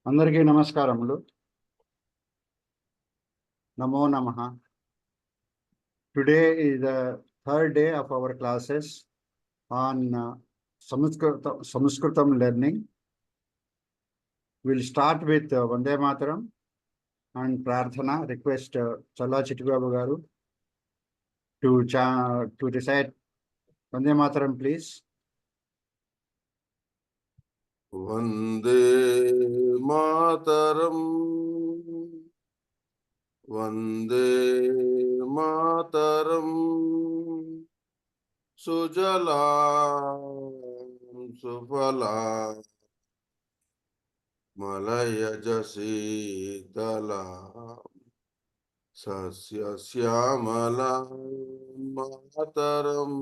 అందరికీ నమస్కారములు. నమో నమః. Today is the third day of our classes on Sanskritam learning. We'll start with Vande Mataram and Prarthana. Request Challa Chittibabu garu to recite Vande Mataram, please. Vande Mataram, Vande Mataram, Sujalam Sufalam, Malayaj Sitalam, Sasya Syamalam Mataram,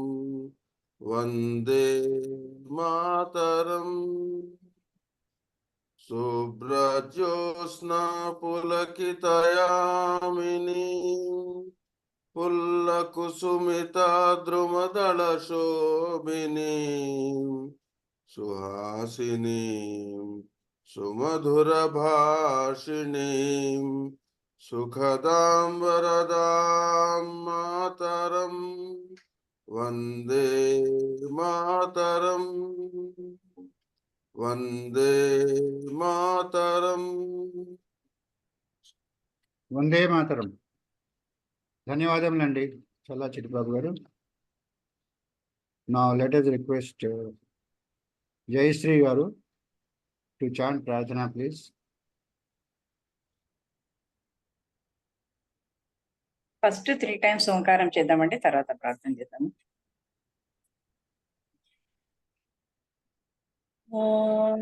Vande Mataram. Subrajosna pulakitayamini pullakusumita drumadala shobini suhasini sumadhura bhashini sukhadam varadam mataram Vande Mataram Vande Mataram. Vande Mataram. ధన్యవాదములండి చల్లా చిట్టిబాబు గారు. Now let us request Jayashree garu to chant Prarthana, please. First 3 times ఓంకారం చేద్దామండి, తర్వాత ప్రార్థన చేద్దాము. ఓం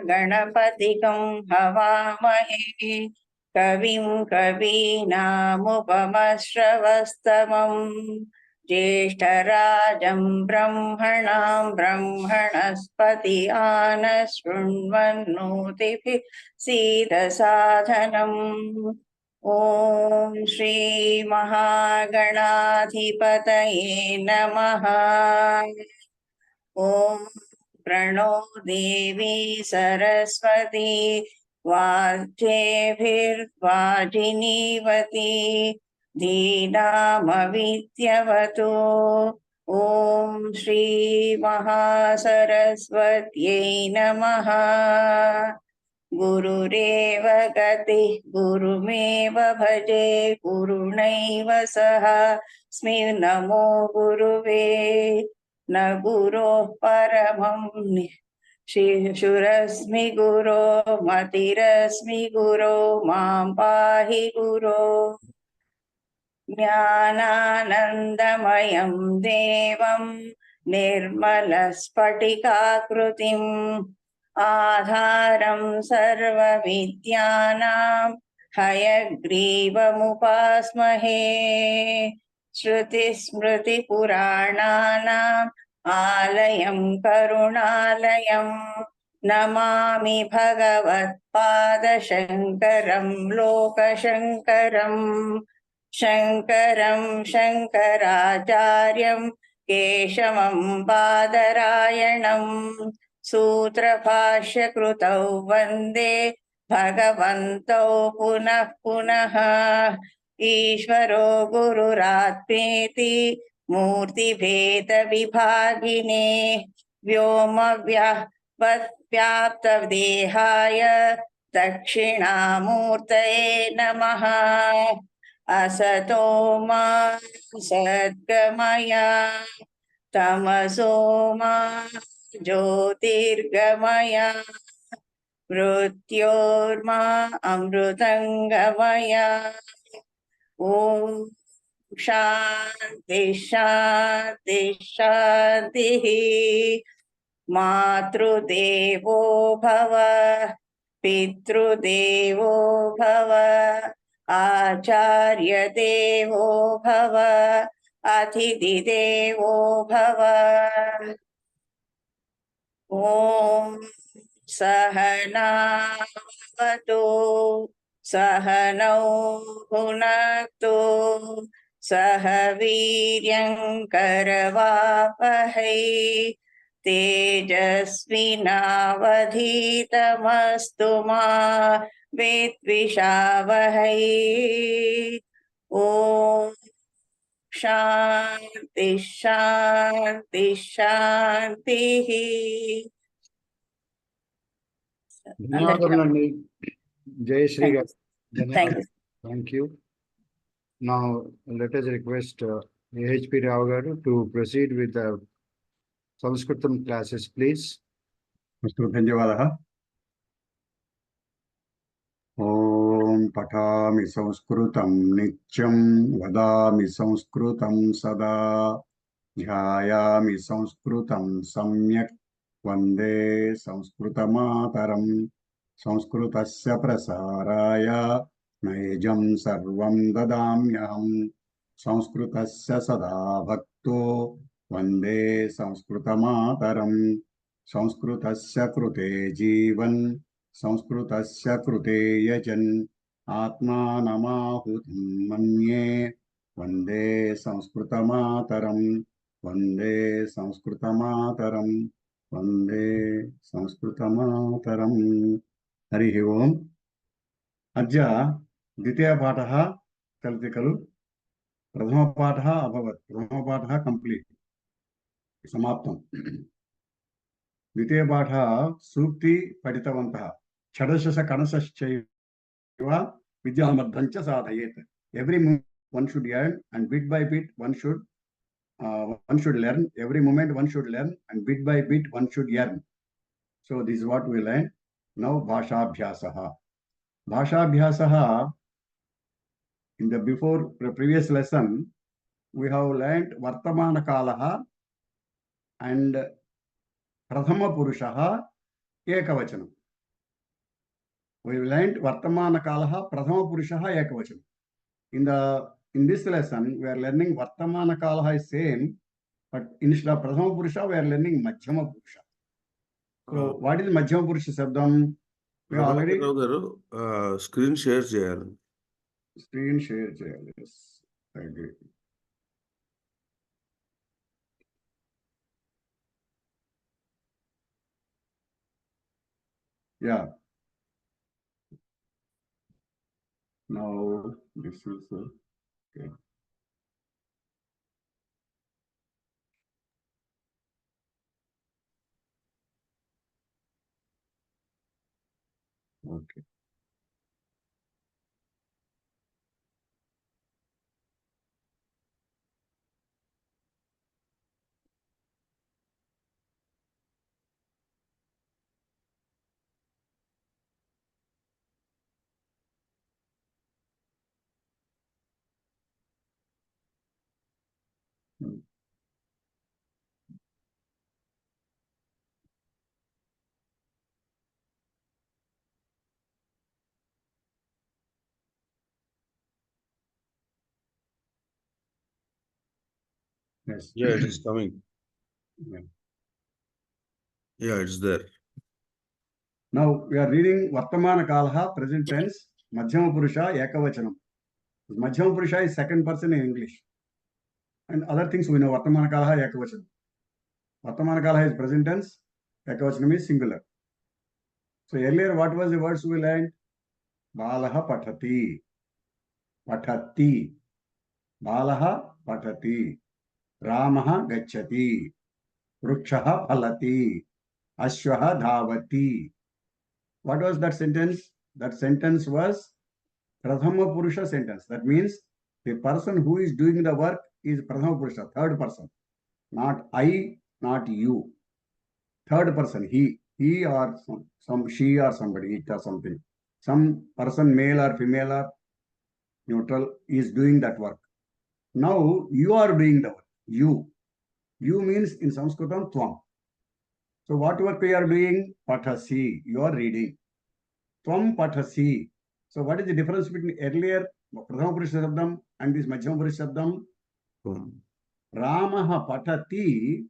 గణపతికం హవామహే కవిం కవీనాముపమశ్రవస్తమం జ్యేష్ఠరాజం బ్రహ్మణాం బ్రహ్మణస్పతి ఆనశృణ్వన్నోతిభిः సీదసాధనం. ఓం శ్రీ మహాగణాధిపతయే నమః. ఓం ప్రణో దేవీ సరస్వతి వాజేభిర్వాజినీవతి ధీనామవిద్యవతో. ఓం శ్రీ మహాసరస్వత్యై నమః. గురురేవ గతి గురుమేవ భజే గురుణైవ సహ స్మి నమో గురువే న గురోః పరమం శిశురస్మి గురో మతిరస్మి గురో మాం పాహి గురో. జ్ఞానానందమయం దేవం నిర్మలస్ఫటికాకృతిం ఆధారం సర్వవిద్యానాం హయగ్రీవముపాస్మహే. శృతిస్మృతిపురాణానాం ఆలయం కరుణాలయం నమామి భగవత్పాదశంకరం లోకశంకరం. శంకరం శంకరాచార్యం కేశవం బాదరాయణం సూత్రభాష్యకృతౌ వందే భగవంతౌ పునః పునః. ఈశ్వరో గురురాత్మేతి మూర్తిభేద విభాగినే వ్యోమవ్యాప్తదేహాయ దక్షిణామూర్తయే నమః. అసతో మా సద్గమయ తమసో మా జ్యోతిర్గమయ मृत्योर्मा अमृतंगमया। ओम शांति शांति शांति। मातृदेवो भव, पितृदेवो भव, आचार्य देवो भव, अतिथि देवो भव। ओम सहनावतु सहनौ भुनक्तु सह वीर्यङ्करवावहै तेजस्विनावधीतमस्तु मा विद्विषावहै। ॐ शान्ति शान्ति शान्तिः। ధన్యవాదములండి జయశ్రీ గారు. Thank you. Thank you. Now let us request AHP Rao garu to proceed with the Sanskritam classes, please. अस्तु, धन्यवादः. ॐ पठामि संस्कृतं नित्यं वदामि संस्कृतं सदा ध्यायामि संस्कृतं सम्यक् वन्दे संस्कृतमातरं संस्कृतस्य प्रसाराय नैजं सर्वं ददाम्यहं संस्कृतस्य सदा भक्तो वन्दे संस्कृतमातरं संस्कृतस्य कृते जीवन् संस्कृतस्य कृते यजन् आत्मानमाहुतं मन्ये वन्दे संस्कृतमातरं वन्दे संस्कृतमातरं वन्दे संस्कृतमातरं। हरिः ओम्। अद्य द्वितीयपाठः चलति खलु। प्रथमपाठः अभवत्, प्रथमपाठः कम्प्लीट् समाप्तम्। द्वितीयपाठः सूक्ति पठितवन्तः। षडशस कणसश्चैव विद्यामर्धं च साधयेत्। Every one should learn, and bit by bit one should learn. Every moment one should learn, and bit by bit one should learn. So this is what we learn. Now bhashabhyasaha. Bhashabhyasaha, in the previous lesson we have learned vartamana kalaha and prathama purushaha ekavachanam. We learned vartamana kalaha, prathama purushaha ekavachanam. In this lesson we are learning vartamana kalaha is same, but instead of prathama purusha we are learning madhyama purusha. So what is madhyama purusha shabdam? We already screen share cheyali. Screen share cheyali. Yes, I agree. Yeah. Now this is okay. Okay. Yes. Yeah, it is coming. Yeah, it's there. Now we are reading Vartamana Kalaha, present tense, Madhyama Purusha, Ekavachanam. Madhyama Purusha is second person in English. And other things we know, Vartamana Kalaha, Ekavachanam. Vartamana Kalaha is present tense, Ekavachanam is singular. So earlier, what was the words we learned? Balaha patati. Patati. Balaha patati. Ramaha gacchati. Vrukshaha phalati. Ashwaha dhavati. What was that sentence? That sentence was Prathama Purusha sentence. That means the person who is doing the work is Prathama Purusha, third person. Not I, not you. Third person, he. he or some she or somebody, it or something. Some person, male or female or neutral, is doing that work. Now you are doing the work. You means in Sanskritam tvam. So what work you are doing? Pathasi. You are reading. Tvam pathasi. So what is the difference between earlier Prathama Purusha Shabdam and this Madhyama Purusha Shabdam? Ramaha patati,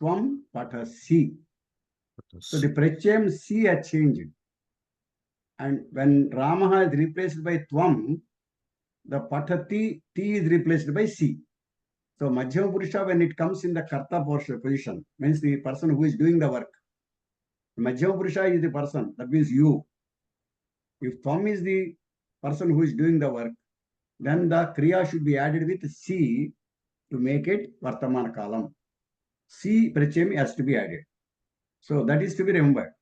tvam patasi. So the pratyam si has changed. And when Ramaha is replaced by tvam, the patati ti is replaced by si. So Madhyama Purusha, when it comes in the karta position, means the person who is doing the work. Madhyama Purusha is the person, that means you. If tvam is the person who is doing the work, then the kriya should be added with si to make it Vartamana Kalam. Si pratyam has to be added. So that is to be remembered.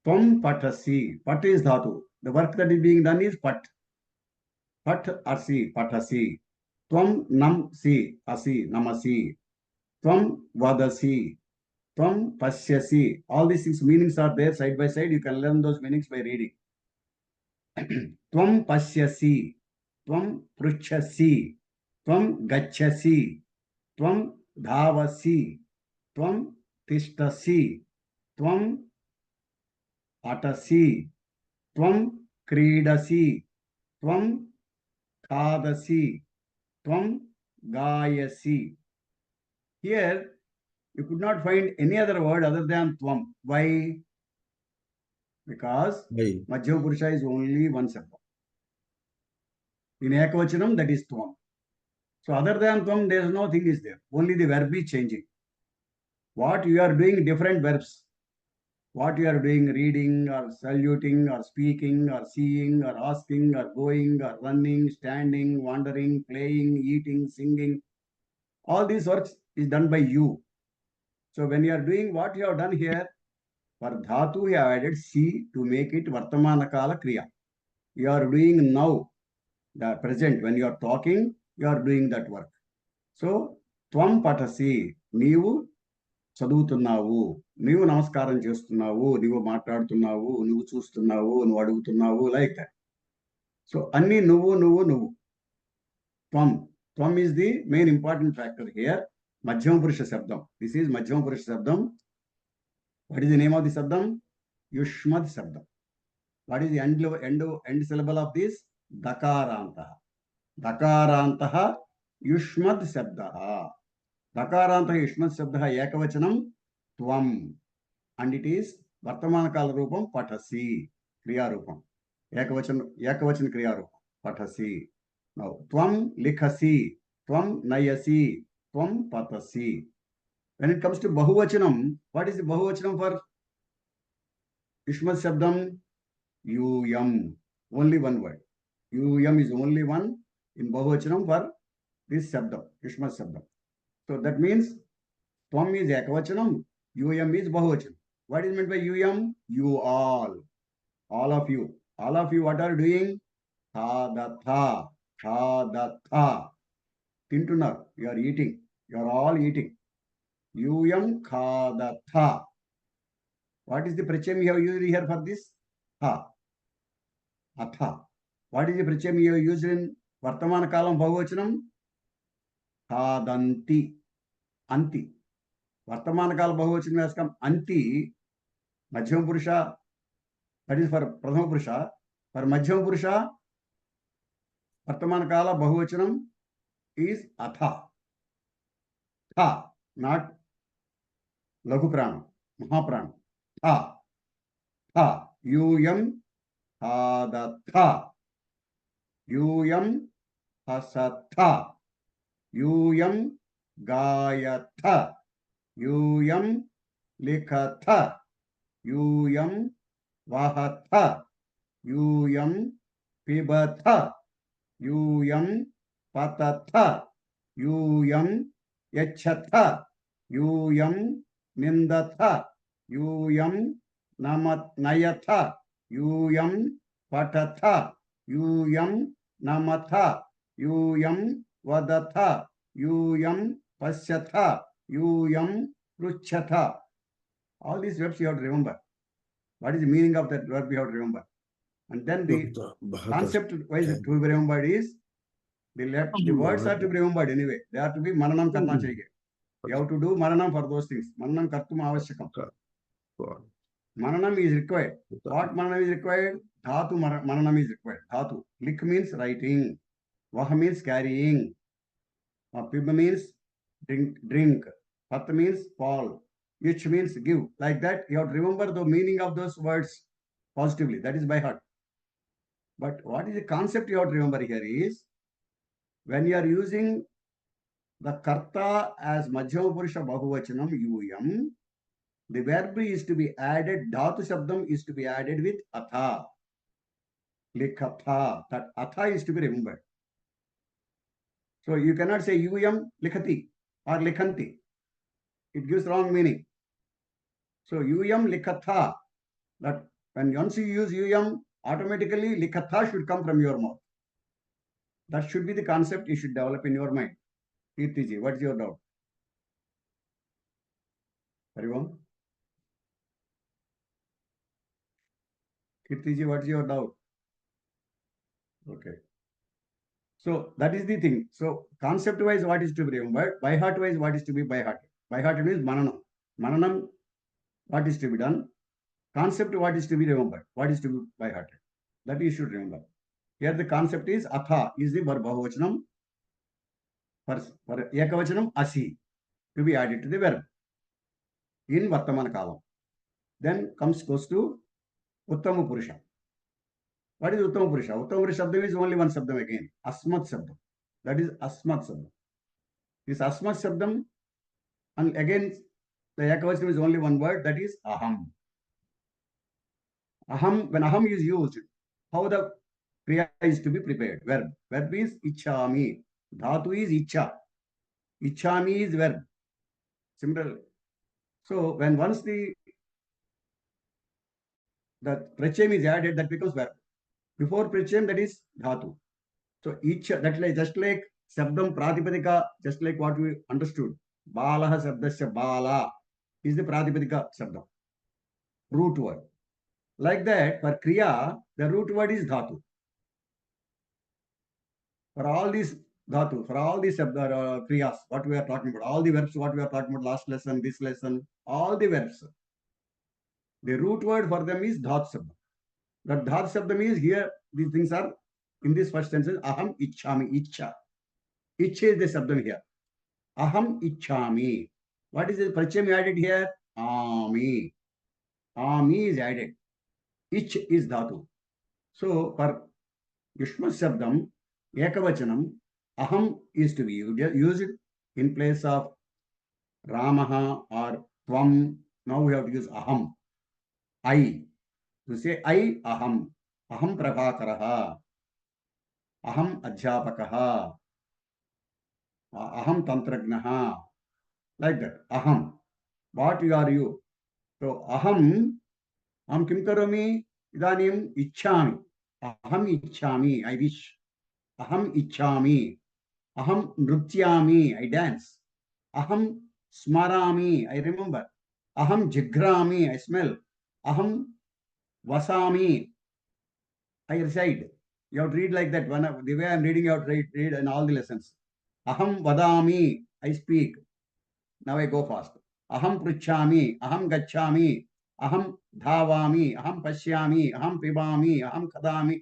Tvam patasi. Pat is dhatu. The work that is being done is pat. Pat asi, patasi. Tvam nam si, asi, namasi. Tvam vadasi. Tvam pasyasi. All these 6 meanings are there side by side. You can learn those meanings by reading. Tvam pasyasi. Tvam pruchasi. Tvam gachasi. Tvam dhavasi. Tvam tishtasi. Tvam atasi. Tvam kridasi. Tvam khadasi. Tvam gayasi. Here, you could not find any other word other than tvam. Why? Because Madhyama Purusha is only one sabda. In Ekavachanam, that is tvam. So other than tvam, there is no thing is there. Only the verb is changing. What you are doing, different verbs. What you are doing, reading or saluting or speaking or seeing or asking or going or running, standing, wandering, playing, eating, singing. All these works is done by you. So when you are doing what you have done here, for dhatu you have added si to make it Vartamana Kala Kriya. You are doing now, the present. When you are talking, you are doing that work. So, tvam patasi, నీవు చదువుతున్నావు, నీవు నమస్కారం చేస్తున్నావు, నీవు మాట్లాడుతున్నావు, నువ్వు చూస్తున్నావు, నువ్వు అడుగుతున్నావు, లైక్ దట్. సో అన్ని నువ్వు నువ్వు నువ్వు. Tvam is the main important factor here. Madhyama Purusha Sabdam. This is Madhyama Purusha Sabdam. What is the name of the Sabdam? Yushmad Sabdam. What is the end syllable of this? Dakarantaha. Dakarantaha Yushmad Sabdaha. Dakarantaha Yushmad Sabdaha Ekavachanam Tvam. And it is Vartamana Kala Rupam Patasi. Kriya Rupam. Ekavachan Kriya Rupam. Patasi. Now, Tvam Likhasi. Tvam Nayasi. Tvam Patasi. When it comes to Bahuvachanam, what is the Bahuvachanam for Yushmad Sabdam? Yuyam. Only one word. Yuyam is only one in Bahuvachanam for this Sabdam, Yushmad Sabdam. So that means Tvam is Ekavachanam, Yuyam is Bahuvachanam. What is meant by Yuyam? You all. All of you. All of you, what are doing? Khadatha. Khadatha. Tintunar. You are eating. You are all eating. Yuyam khadatha. What is the pratyam you have used here for this? Ha. Atha. What is the pratyam you have used in Vartamana Kalam Bahuvachanam? Khadanti. Anti. Vartamana Kala Bahuvachanam has come Anti. Madhyama Purusha. That is for Prathama Purusha. For Madhyama Purusha, Vartamana Kala Bahuvachanam is Atha. Tha. Not Laghu Prana. Mahaprana. Tha. Tha. Yuyam hadatha. Yuyam hasatha. Yuyam gayatha. Yuyam likhatha. Yuyam vahatha. Yuyam pibatha. Yuyam patatha. Yuyam yachatha. Yuyam nindatha. Yuyam nayatha. Yuyam patatha. Yuyam namatha. Yuyam vadatha. Yuyam pasyatha. Yuyam pruchatha. All these verbs you have to remember. What is the meaning of that verb you have to remember? And then the concept wise to be remembered is the words are to be remembered anyway. They are to be Maranam Karna Chahiye. You have to do Maranam for those things. Maranam Kartum Avashyakam. Mananam is required. What Mananam is required? Dhatu Mananam is required. Dhatu. Lik means writing. Vah means carrying. Pib means drink. Pat means fall. Which means give. Like that, you have to remember the meaning of those words positively. That is by heart. But what is the concept you have to remember here is, when you are using the karta as Madhyama Purusha Bahuvachanam Yuyam, the verb is to be added, Dhatu Shabdam is to be added with Atha. Likhatha. That Atha is to be remembered. So you cannot say Yuyam Likhati or Likhanti. It gives wrong meaning. So Yuyam Likhatha. That when once you use Yuyam, automatically Likhatha should come from your mouth. That should be the concept you should develop in your mind. Kirtiji, what's your doubt? Harivam? Kirtiji, what's your doubt? Okay. So that is the thing. So concept wise, what is to be remembered? By heart wise, what is to be by heart? By heart means Mananam. Mananam, what is to be done? Concept, what is to be remembered? What is to be by heart? That you should remember. Here the concept is Atha is the verb Bahuvachanam. For Ekavachanam Asi to be added to the verb in Vartamana Kalam. Then goes to Uttama Purusha. What is Uttama Purusha? Uttama Purusha Shabdam is only one Shabdam again. Asmat Shabdam. That is Asmat Shabdam. This Asmat Shabdam, and again the Ekavachanam is only one word, that is Aham. Aham, when Aham is used, how the Kriya is to be prepared? Verb. Verb is Ichhami. Dhatu is Ichha. Ichhami is verb. Similarly. So when once the Prachayam is added, that becomes verb. Before Prachayam, that is Dhatu. So Ichha, that like just like Shabdam Pratipadika, just like what we understood. Balaha Shabdasya Bala is the Pratipadika Shabdam. Root word. Like that, for Kriya, the root word is Dhatu. For all these Dhatu, for all these Kriyas, what we are talking about, all the verbs, what we are talking about last lesson, this lesson, all the verbs, the root word for them is Dhatu Shabdam. That Dhatu Shabdam is here, these things are in this first sentence, Aham Ichhami, Ichha. Ichha is the Shabdam here. Aham Ichhami. What is the Prachayam added here? Ami. Ami is added. Ich is Dhatu. So for Yushma Shabdam, Ekavachanam, Aham is to be used in place of Ramaha or Tvam. Now we have to use Aham. I. To say I, Aham. Aham Prabhakaraha. Aham Adhyapakaha. Aham Tantragnaha. Like that. Aham. What are you? So Aham Kim Karomi Idanim Ichhami. Aham Ichhami. I wish. Aham Ichhami. Aham Nrutyami. I dance. Aham Smarami. I remember. Aham Jigrami. I smell. Aham Vasami. I recite. You have to read like that. The way I am reading, you have to read in all the lessons. Aham Vadami. I speak. Now I go fast. Aham Pruchhami. Aham Gachhami. Aham Dhavami. Aham Pashyami. Aham Pibami. Aham Khadami.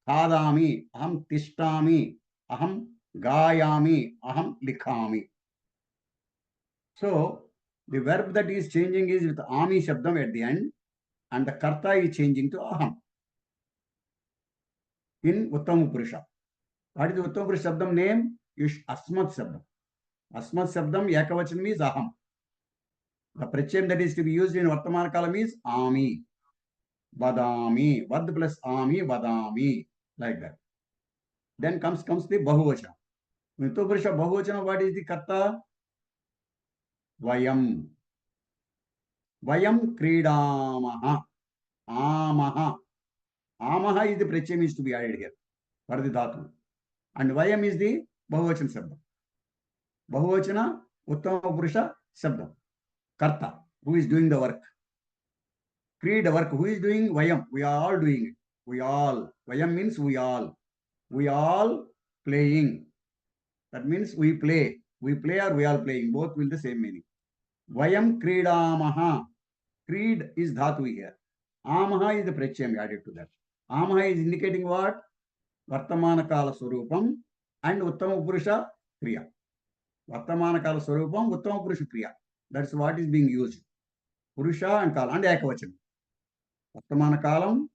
Khadami. Aham Tishtami. Aham Gayami. Aham Likhami. So the verb that is changing is with Ami Shabdam at the end, and the Karta is changing to Aham in Uttama Purusha. What is the Uttama Purusha Shabdam name? Asmat Shabdam. Asmat Shabdam Ekavachanam is Aham. The Prachayam that is to be used in Vartamana Kalam is Ami. Vadami. Vad plus Ami, Vadami. Like that. Then comes the Bahuvachana. Uttama Purusha Bahuvachana, what is the Karta? Vayam. Vayam Kridamaha. Amaha. Amaha is the Prachayam is to be added here for the Dhatu. And Vayam is the Bahuvachana Shabdam. Bahuvachana Uttama Purusha Shabdam. Karta. Who is doing the work? Creed work. Who is doing? Vayam. We are all doing it. We all. Vayam means we all. We all playing. That means we play. We play or we are playing. Both will the same meaning. Vayam kridamaha. Creed is dhatu here. Amaha is the prachyam added to that. Amaha is indicating what? Vartamana kala swarupam and Uttama Purusha Kriya. Vartamana kala swarupam, Uttama Purusha Kriya. That's what is being used. Purusha and Kala and Ekavachan. Vartamana kalam,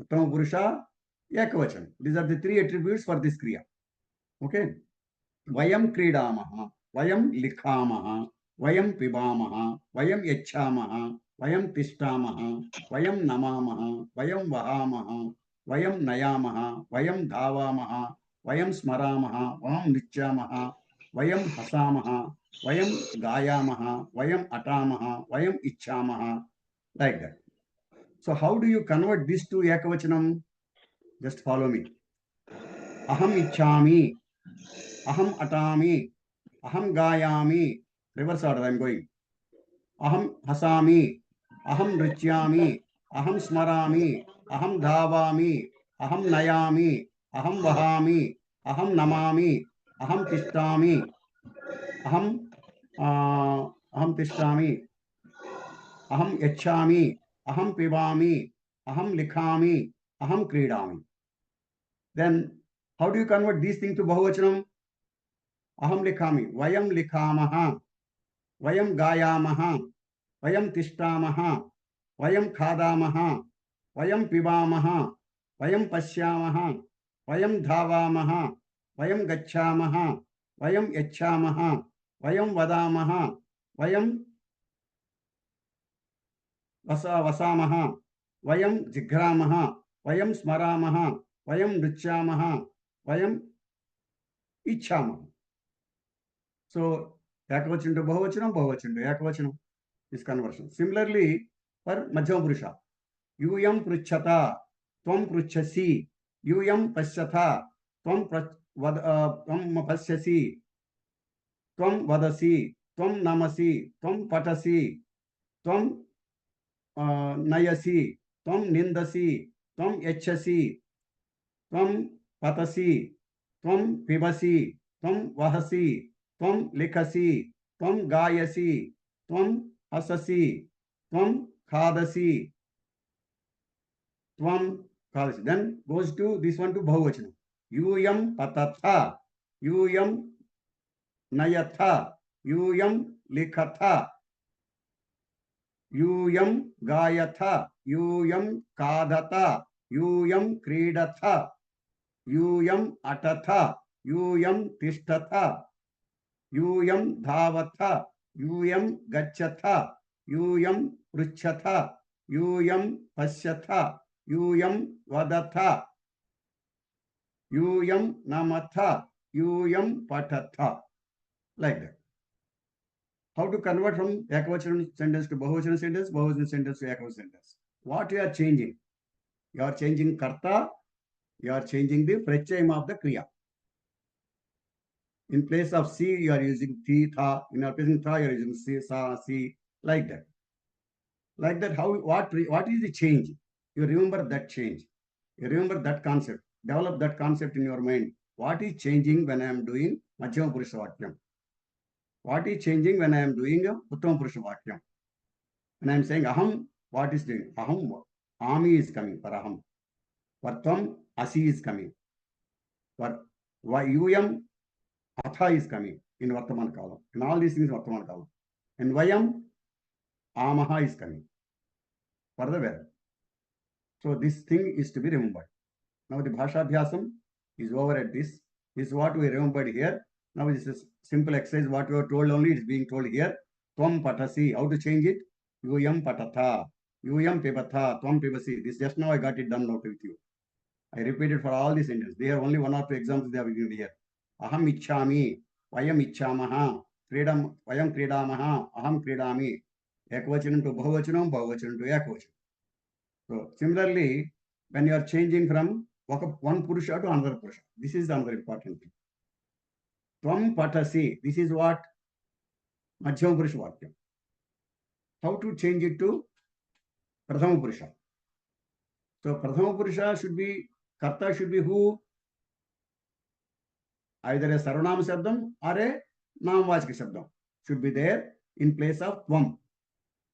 Uttama Purusha, Ekavachan. These are the three attributes for this Kriya. Okay. Vayam kridamaha, Vayam likhamaha, Vayam pibamaha, Vayam yachamaha, Vayam tishtamaha, Vayam namamaha, Vayam vahamaha, Vayam nayamaha, Vayam dhavamaha, Vayam smaramaha, Vayam nityamaha, Vayam hasamaha, Vayam gayamaha, Vayam atamaha, Vayam ichamaha, like that. So how do you convert this to Ekavachanam? Just follow me. Aham ichhami, Aham atami, Aham gayami. Reverse order I am going. Aham hasami, Aham nrityami, Aham smarami, Aham dhavami, Aham nayami, Aham vahami, Aham namami, Aham tishtami, Aham tishtami, Aham yachami, Aham pibami, Aham likhami, Aham kridami. Then how do you convert these things to Bahuvachanam? Aham likhami, Vayam likhamaha, Vayam gayamaha, Vayam tishtamaha, Vayam khadamaha, Vayam pibamaha, Vayam pashyamaha, Vayam dhavamaha, Vayam gacchamaha, Vayam yachamaha, Vayam vadamaha, Vayam vasamaha, Vayam jigramaha, Vayam smaramaha, Vayam nrityamaha, Vayam ichhamaha. So Ekavachan to Bahuvachanam, Bahuvachan to Ekavachanam is conversion. Similarly, for Madhyama Purusha, Yuyam pruchhata, Tvam pruchhasi, Yuyam pasyatha, Tvam pasyasi, Tvam vadasi, Tvam namasi, Tvam patasi, Tvam nayasi, Tvam nindasi, Tvam yachasi, Tvam patasi, Tvam pibasi, Tvam vahasi, Tvam likhasi, Tvam gayasi, Tvam hasasi, Tvam khadasi, Tvam khadasi. Then goes to this one to Bahuvachanam. Yuyam patatha, Yuyam nayatha, Yuyam likhatha, Yuyam gayatha, Yuyam kadata, Yuyam kridatha, Yuyam atatha, Yuyam tishtatha, Yuyam dhavatha, Yuyam gachatha, Yuyam pruchhatha, Yuyam pasyatha, Yuyam vadatha, Yuyam namatha, Yuyam patatha. Like that. How to convert from Ekavachanam sentence to Bahuvachanam sentence, Bahuvachanam sentence to Ekavachanam sentence? What you are changing? You are changing karta, you are changing the prachyam of the kriya. In place of si, you are using thi, tha. In place of tha, you are using si, sa, si, like that. Like that, what is the change? You remember that change. You remember that concept. Develop that concept in your mind. What is changing when I am doing Madhyama Purusha Vakyam? What is changing when I am doing Uttama Purusha Vakyam? When I am saying Aham, what is doing? Aham, Ami is coming for Aham. For Tvam, Asi is coming. For Yuyam, Atha is coming in Vartaman Kalam. And all these things Vartaman Kalam. And Vayam, Amaha is coming for the verb. So this thing is to be remembered. Now the Bhasha Abhyasam is over at this. This is what we remembered here. Now this is simple exercise. What we were told only is being told here. Tvam patasi. How to change it? Yuyam patatha. Yuyam pibatha. Tvam pibasi. This just now I got it done out with you. I repeated for all these sentences. They are only one or two examples they have given here. Aham ichhami. Vayam ichhamaha. Vayam kridamaha. Aham kridami. Ekavachanam to Bahuvachanam, Bahuvachanam to Ekavachanam. So similarly, when you are changing from one Purusha to another Purusha, this is another important thing. Tvam patasi. This is what Madhyama Purusha Vakyam. how to change it to Prathama Purusha. So Prathama Purusha should be, Karta should be who? Either a Sarvanama Shabdam or a Namvachaka Shabdam should be there in place of Tvam.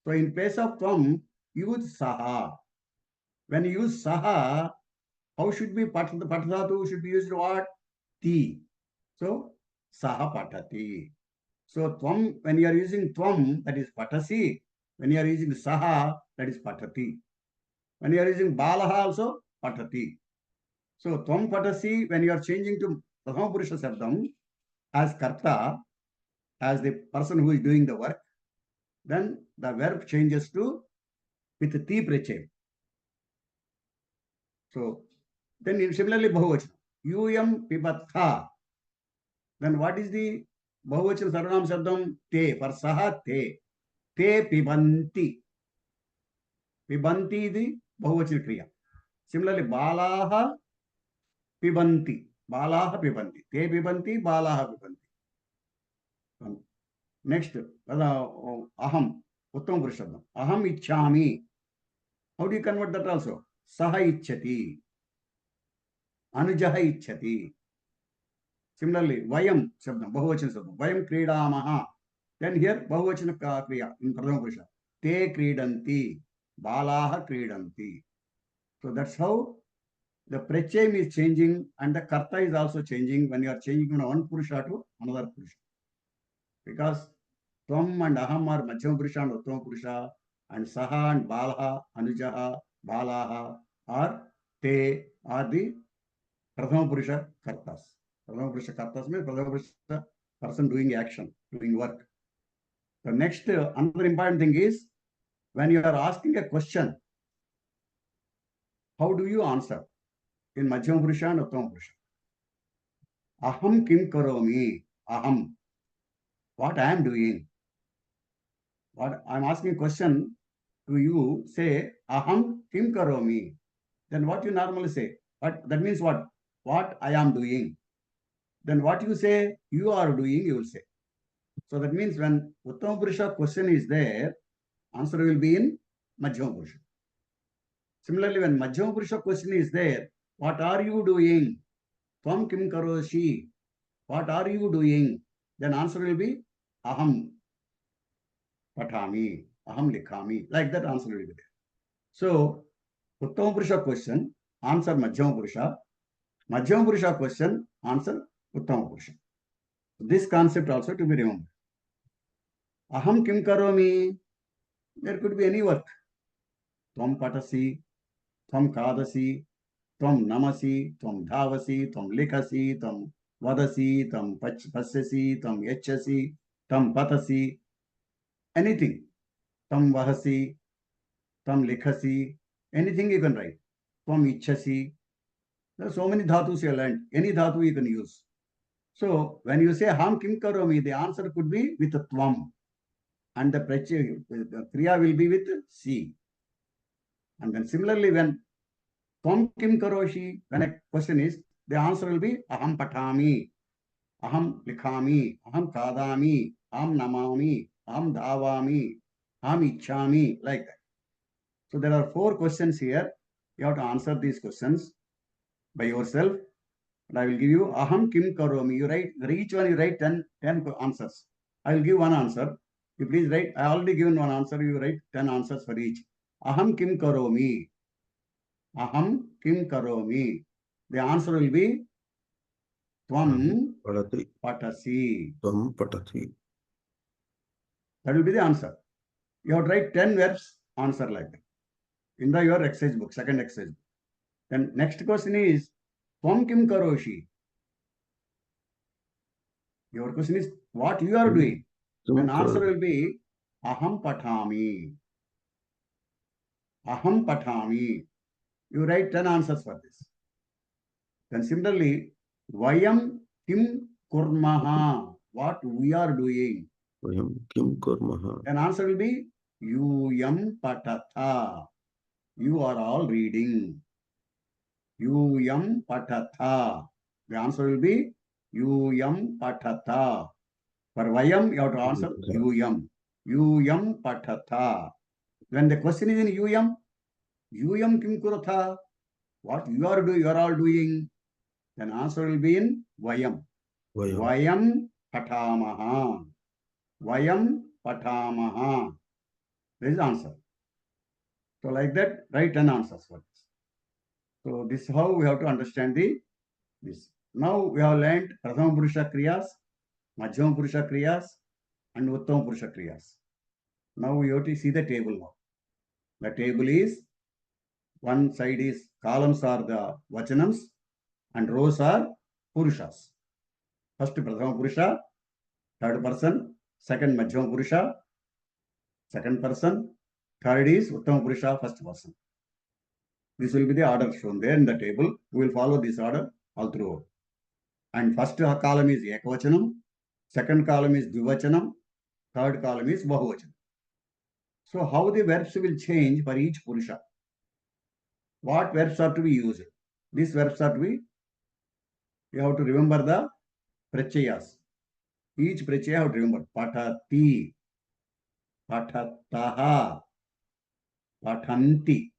So in place of Tvam, use Saha. When you use Saha, how should be Patadhatu should be used what? Ti. So Saha Patati. So Tvam, when you are using Tvam, that is Patasi. When you are using Saha, that is Patati. When you are using Balaha also, Patati. So Tvam Patasi, when you are changing to Prathama Purusha Shabdam as Karta, as the person who is doing the work, then the verb changes to with Ti Prachay. So then similarly Bahuvachanam. Yum Pibatha. Then what is the Bahuvachanam Sarvanam Shabdam? Te. For Saha Te. Te Pibanti. Pibanti the Bahuvachana Kriya. Similarly, Balaha Pibanti. Balaha Pibanti. Te Pibanti, Balaha Pibanti. Next, Aham, Uttama Purushabdam. Aham Ichchami. How do you convert that also? Saha Ichchati. Anujaha Ichchati. Similarly, Vayam Shabdam, Bahuvachana Shabdam. Vayam Kridamaha. Then here, Bahuvachana Kriya in Prathama Purusha. Te Kridanti. Balaha Kridanti. So that's how the Prachay is changing and the Karta is also changing when you are changing from one Purusha to another Purusha. Because Tvam and Aham are Madhyama Purusha and Uttama Purusha, and Saha and Balaha, Anujaha, Balaha are Te are the Prathama Purusha Kartas. Prathama Purusha Kartas means Prathama Purusha person doing action, doing work. The next, another important thing is when you are asking a question, how do you answer? In Madhyama Purusha and Uttama Purusha. Aham kim karomi. Aham. What I am doing. What I am asking a question to you, say, Aham kim karomi. Then what you normally say? But that means what? What I am doing. Then what you say, you are doing, you will say. So that means when Uttama Purusha question is there, answer will be in Madhyama Purusha. Similarly, when Madhyama Purusha question is there, what are you doing? Tvam kim karoshi. What are you doing? Then answer will be Aham Patami. Aham Likhami. Like that answer will be there. So, Uttama Purusha question, answer Madhyama Purusha. Madhyama Purusha question, answer Uttama Purusha. This concept also to be remembered. Aham kim karomi. There could be any work. Tvam patasi, tvam kadasi, tvam namasi, tvam dhavasi, tvam likhasi, tvam vadasi, tvam pasyasi, tvam yachasi, tvam patasi, anything. Tvam vahasi, tvam likhasi, anything you can write. Tvam ichhasi. There are so many dhatus you learned. Any dhatu you can use. So when you say ham kim karomi, the answer could be with tvam. And the kriya will be with si. And then similarly, when tvam kim karoshi, when a question is, the answer will be aham patami, aham likhami, aham kadami, aham namami, aham dhavami, aham ichchami, like that. So there are 4 questions here. You have to answer these questions by yourself. And I will give you aham kim karomi. You write, each one you write 10 answers. I will give one answer. You please write, I already given one answer. You write 10 answers for each. Aham kim karomi. Aham kim karomi. The answer will be Tvam Padati. patasi. Tvam patati. That will be the answer. You have to write 10 verbs, answer like that. In your exercise book, second exercise book. Then next question is, Tvam kim karoshi. Your question is, what you are doing? Then answer will be, Aham patami. Aham patami. You write 10 answers for this. Then similarly, Vayam kim kurmaha. What we are doing. Vayam kim kurmaha. Then answer will be, Yum patatha. You are all reading. Yum patatha. The answer will be, Yum patatha. For Vayam, you have to answer Yum. Yum patata. When the question is in yum kim kuratha? What you are all doing? Then answer will be in vayam. Vayam. Vayam patamaha. Vayam patamaha. This is answer. So like that, write an answers for this. So this is how we have to understand this. Now we have learned Prathama Purusha Kriyas, Madhyama Purusha Kriyas, and Uttama Purusha Kriyas. Now we have to see the table now. The table is, one side is, columns are the Vachanams and rows are Purushas. First Prathama Purusha, third person, second Madhyama Purusha, second person, third is Uttama Purusha, first person. This will be the order shown there in the table. We will follow this order all throughout. And first column is Ekavachanam, second column is Dvivachanam, third column is Bahuvachanam. So how the verbs will change for each Purusha? What verbs are to be used? These verbs are to be, you have to remember the prachayas. Each prachaya have to remember. Patati, patataha, patanti,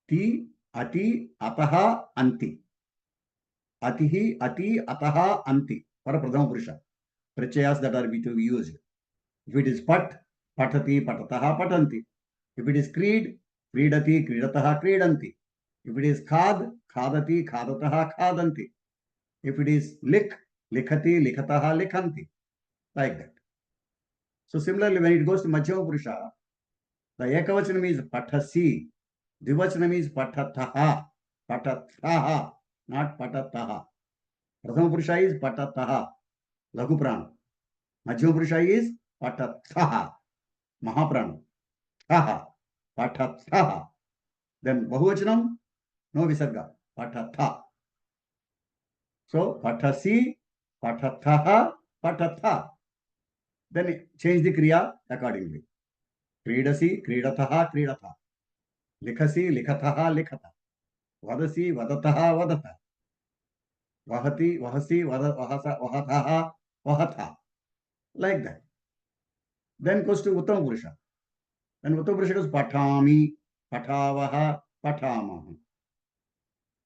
ti, ati, ataha, anti. Atihi, ati, ataha, anti. For Prathama Purusha. Prachayas that are to be used. If it is pat, patati, patataha, patanti. If it is creed, creedati, creedataha, creedanti. If it is khad, khadati, khadataha, khadanti. If it is lik, likhati, likhataha, likhanti. Like that. So similarly, when it goes to Madhyama Purusha, the Ekavachanam is patasi, Dvivachanam is patataha, patataha, not patataha. Prathama Purusha is patataha, Laghu Prana. Madhyama Purusha is patataha, Mahaprana. Taha, patataha. Then Bahuvachanam, no visarga, patatha. So patasi, patataha, patatha. Then change the kriya accordingly. Kridasi, kridataha, kridatha. Likhasi, likhataha, likhata. Vadasi, vadataha, vadata. Vahati, vahasi, vahataha, vahatha. Like that. Then goes to Uttama Purusha. Then Uttama Purusha goes patami, patavaha, patamaha.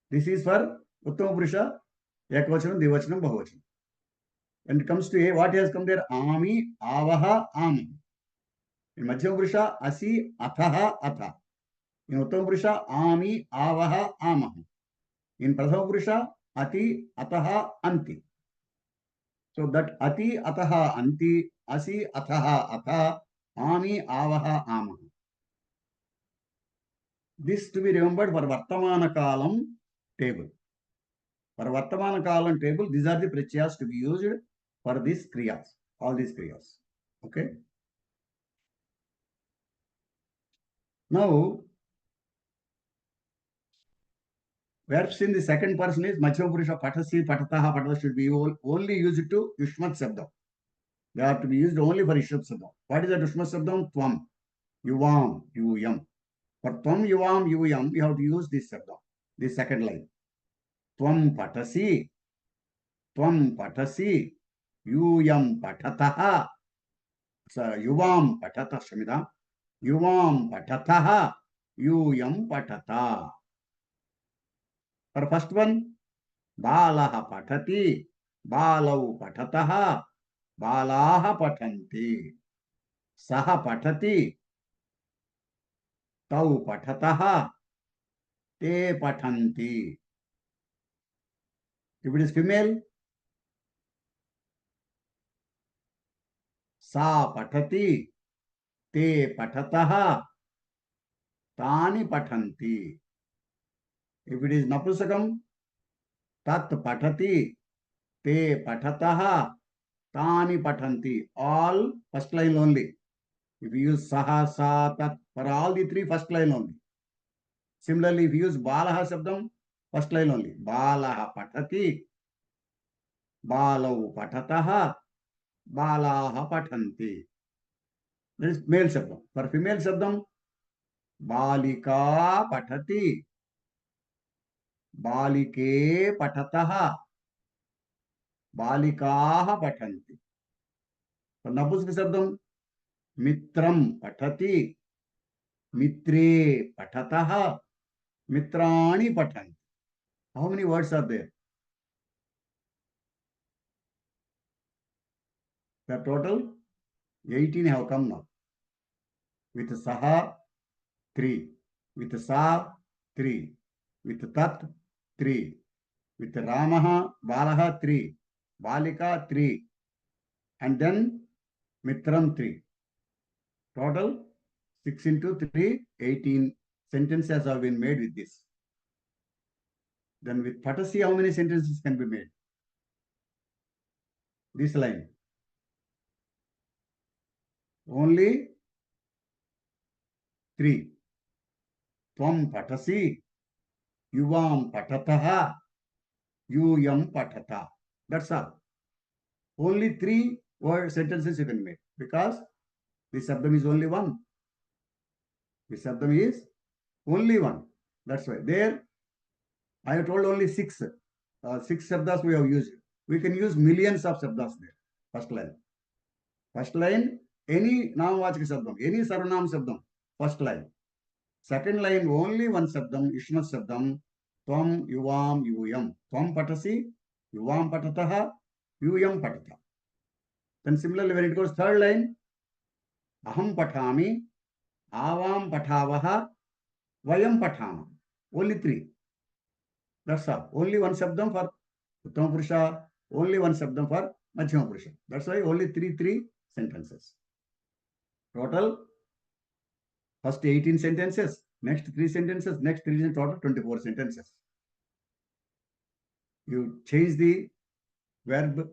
This is for Uttama Purusha, Ekavachanam, Dvivachanam, Bahuvachanam. When it comes to A, what has come there? Ami, avaha, am. In Madhyama Purusha, asi, athaha, atha. In Uttama Purusha, ami, avaha, amaha. In Prathama Purusha, ati, ataha, anti. So that ati, ataha, anti, asi, ataha, atha, ami, avaha, amaha. This to be remembered for Vartamana Kalam table. For Vartamana Kalam table, these are the prachayas to be used for these kriyas, all these kriyas. Okay. Now, verbs in the second person is Madhyama Purusha, patasi, patataha, patata should be only used to Yushmat Sabdam. They are to be used only for Yushmat Sabdam. What is that Yushmat Sabdam? Tvam, yuvam, yuyam. For tvam, yuvam, yuyam, we have to use this Sabdam, this second line. Tvam patasi, yuyam patataha. So, yuvam patata, Shamida. Yuvam patataha, yuyam patata. For first one, balaha patati, balau patataha, balaha patanti. Saha patati, tau patataha, te patanti. If it is female, sa patati, te patataha, tani patanti. If it is napusakam, tat patati, te patataha, tani patanti. All first line only. If you use saha, sa, tat, for all the three first line only. Similarly, if you use balaha sabdam, first line only. Balaha patati, balau patataha, balaha patanti. That is male sabdam. For female sabdam, balika patati, balike patataha, balikaha patanti. For napusaka sabdam, Mitram patati. Mitre patataha. Mitrani patanti. How many words are there? The total 18 have come now. With Saha, 3. With Sa, 3. With Tat, 3. With Ramaha, Balaha, 3. Balika, 3. And then Mitram, 3. Total 6 into 3, 18 sentences have been made with this. Then with Patasi, how many sentences can be made? This line. Only 3. Tvam patasi, yuvam patataha, yuyam patata. That's all. Only 3 word sentences you can make because the sabdam is only one. The sabdam is only one. That's why there I have told only 6. 6 sabdas we have used. We can use millions of sabdas there. First line. First line, any namavachaka sabdam, any sarvanam sabdam. First line. Second line, only one sabdam, Yushmat sabdam. Tvam, yuvam, yuyam. Tvam patasi, yuvam patataha, yuyam patata. Then similarly, when it goes third line, aham patami, avam patavaha, vayam patama. Only 3. That's all. Only one sabdam for Uttama Purusha, only one sabdam for Madhyama Purusha. That's why only 3 sentences. Total, first 18 sentences, next 3 sentences, next 3 sentences, total 24 sentences. You change the verb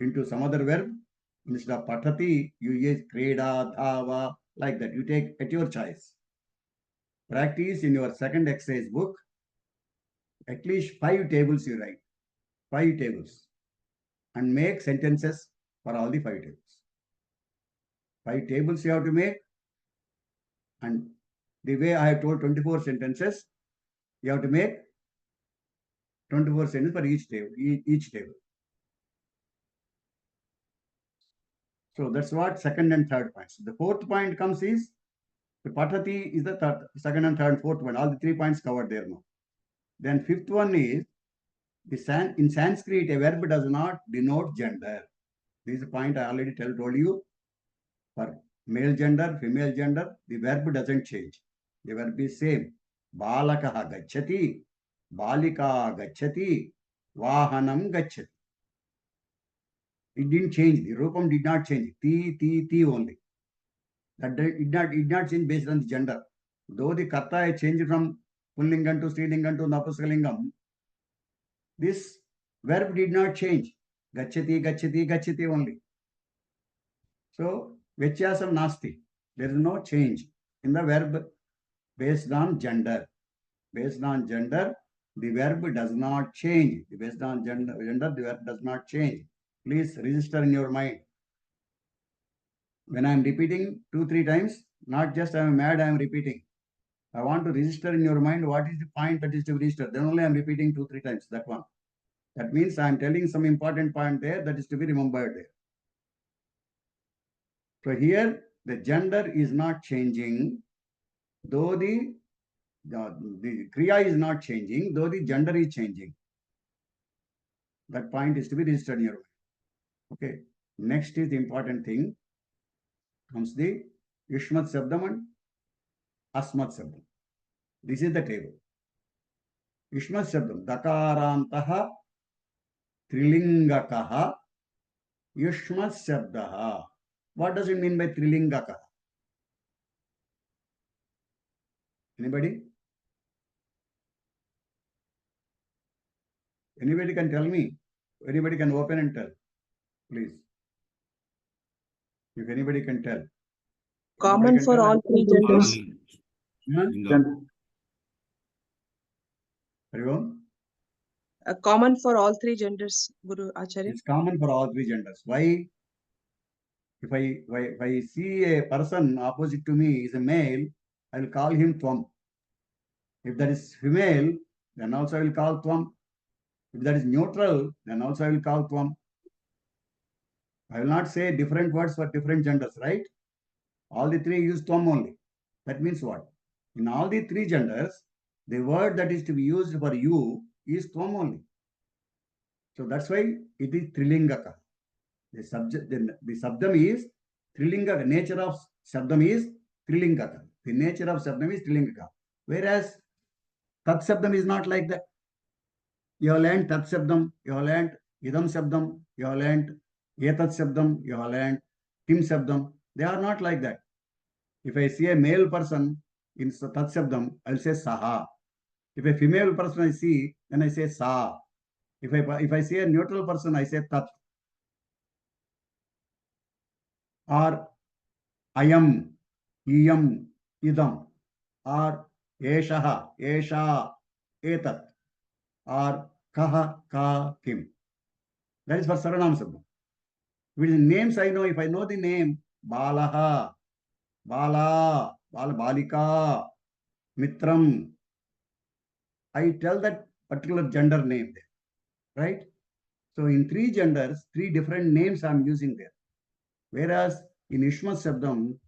into some other verb. Instead of patati, you use kreda, dhava, like that. You take at your choice. Practice in your second exercise book. At least 5 tables you write. 5 tables. And make sentences for all the 5 tables. 5 tables you have to make. And the way I have told 24 sentences, you have to make 24 sentences for each table. So that's what second and third points. The fourth point comes is the patati is the third, second and third, fourth point. All the 3 points covered there now. Then fifth one is in Sanskrit a verb does not denote gender. This is a point I already told you. For male gender, female gender, the verb doesn't change. The verb is same. Balakaha gacchati, balika gacchati, vahanam gacchati. It didn't change. The rupam did not change. Ti only. That did not change based on the gender. Though the karta has changed from pullingam to strilingam to napusakalingam, this verb did not change. Gacchati, gacchati, gacchati only. So, vyachasam nasti. There is no change in the verb based on gender. Based on gender, the verb does not change. Based on gender, the verb does not change. Please register in your mind. When I am repeating 2-3 times, not just I am mad, I am repeating. I want to register in your mind what is the point that is to be registered. Then only I am repeating 2-3 times, that one. That means I am telling some important point there that is to be remembered there. So here, the gender is not changing, though the kriya is not changing, though the gender is changing. That point is to be registered in your mind. Okay. Next is the important thing. Comes the Yushmat Sabdam and Asmat Sabdam. This is the table. Yushmat Sabdam. Dakarantaha Trilingakaha Yushmat Sabdaha. What does it mean by Trilingakaha? Anybody? Anybody can tell me? Anybody can open and tell, please. If anybody can tell. Common for all 3 genders. Common for all 3 genders, Guru Acharya. It's common for all 3 genders. Why? If I see a person opposite to me is a male, I will call him Tvam. If that is female, then also I will call Tvam. If that is neutral, then also I will call Tvam. I will not say different words for different genders, right? All the three use tvam only. That means what? In all the three genders, the word that is to be used for you is tvam only. So that's why it is trilingaka. The subject, the sabdam is trilingaka. Nature of sabdam is trilingaka. The nature of sabdam is trilingaka. Whereas tat sabdam is not like that. You have learned tat sabdam, you have learned idam sabdam, you have learned etat sabdam, you have learned kim sabdam. They are not like that. If I see a male person in tat sabdam, I'll say saha. If a female person I see, then I say sa. If I see a neutral person, I say tat. Or ayam, iyam, idam. Or eshaha, esha, etat. Or kaha, ka, kim. That is for Saranam Sabdam. With the names I know, if I know the name, Balaha, Bala, Balika, Mitram, I tell that particular gender name there, right? So in three genders, three different names I'm using there. Whereas in Ishmat Sabdam,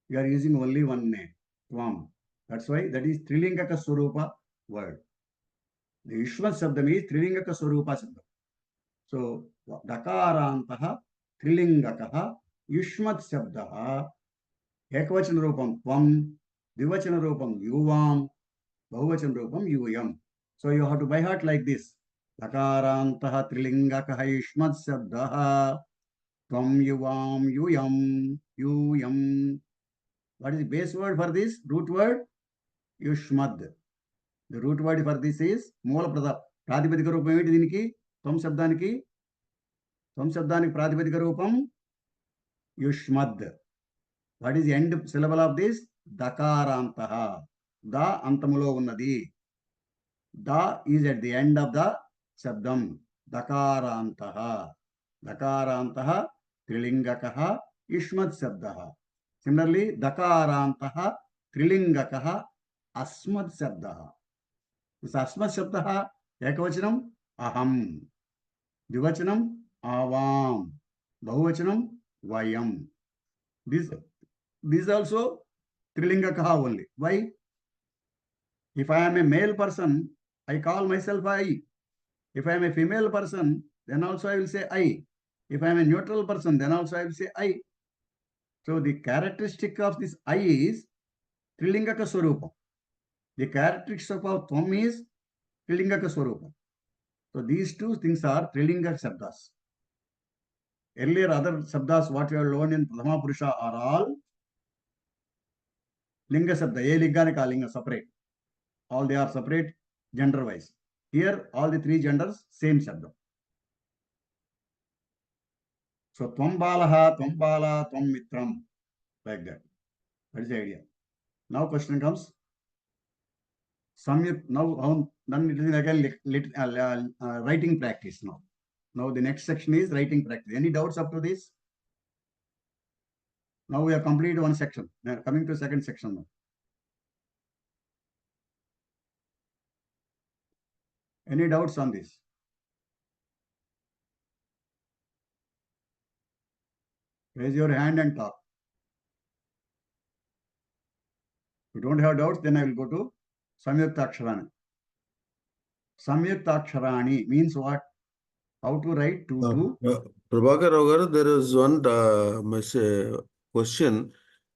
you are using only one name, Tvam. That's why that is Trilingaka Swarupa word. The Ishmat Sabdam is Trilingaka Swarupa Sabdam. So Dakarantaha, Trilingakaha, Ishmat Sabdaha, Ekvachana Rupam Tvam, Divachana Rupam Yuvam, Bahuvachana Rupam Yuyam. So you have to by heart like this. Dakarantaha Trilingakaha Ishmat Sabdaha, Tvam Yuvam Yuyam, Yuyam. What is the base word for this? Root word? Yushmad. The root word for this is Moola Pradipadika Rupam ఏంటి దీనికి? Tvam శబ్దానికి ప్రాతిపదిక రూపం యుష్మద్. What is end syllable of this? దకారాంతః. ద అంతములో ఉన్నది. ద is at the end of the శబ్దం. దకారాంతః. దకారాంతః త్రిలింగకః యుష్మద్ శబ్దః. సిమిలర్లీ దకారాంతః త్రిలింగకః అస్మద్ శబ్దః. అస్మద్ శబ్దః ఏకవచనం అహం, ద్వివచనం ఆవాం, బహువచనం వయం. This also Trilingakaha only. Why? If I am a male person, I call myself I. If I am a female person, then also I will say I. If I am a neutral person, then also I will say I. So the characteristic of this I is Trilingaka Swarupam. The characteristic of Tvam is Trilingaka Swarupam. So these two things are Trilingaka Sabdas. Earlier other Sabdas what we have learned in Prathama Purusha are all Linga Sabda. A Linga Linga separate. All they are separate gender wise. Here all the three genders same Sabda. So Tvam Balaha, Tvam Bala, Tvam Mitram. Like that. That is the idea. Now question comes. Now then it is again writing practice now. Now the next section is writing practice. Any doubts up to this? Now we have completed one section. Now coming to second section now. Any doubts on this? Raise your hand and talk. If you don't have doubts, then I will go to Samyukta Aksharani. Samyukta Aksharani means what? How to write two. Prabhakar Rao garu, there is one question.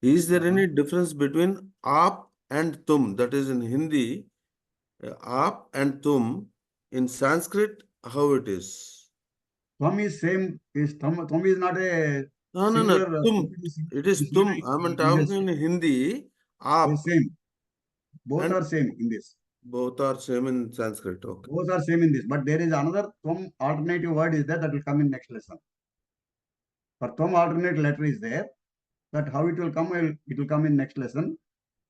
Is there any difference between aap and tum? That is in Hindi. Aap and tum. In Sanskrit, how it is? Tvam is same. Tvam is not a. No. Tum. It is tum. I am talking in Hindi. Aap. Same. Both And are same in this. both are same in Sanskrit. Okay. Both are same in this. But there is another Tvam alternative word is there that will come in next lesson. For Tvam alternate letter is there. That how it will come, it will come in next lesson.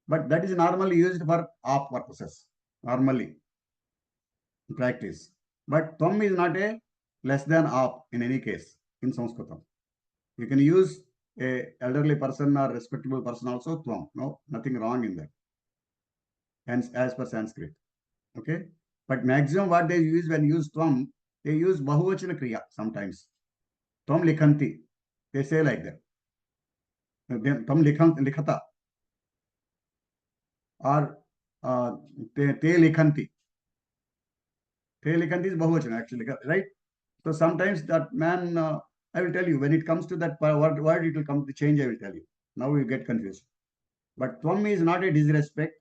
But that is normally used for aap purposes. Normally. In practice. But Tvam is not a less than aap in any case in Sanskritam. You can use a elderly person or respectable person also Tvam. No, nothing wrong in that. And as per Sanskrit. Okay. But maximum what they use when use Tvam, they use Bahuvachana Kriya sometimes. Tvam Likhanti. They say like that. then tam likhata, or te likhanti. Te likhanti is bahuvachana actually, right? So sometimes that man, I will tell you, when it comes to that word, it will come to change, I will tell you. Now you get confused. But tvam is not a disrespect.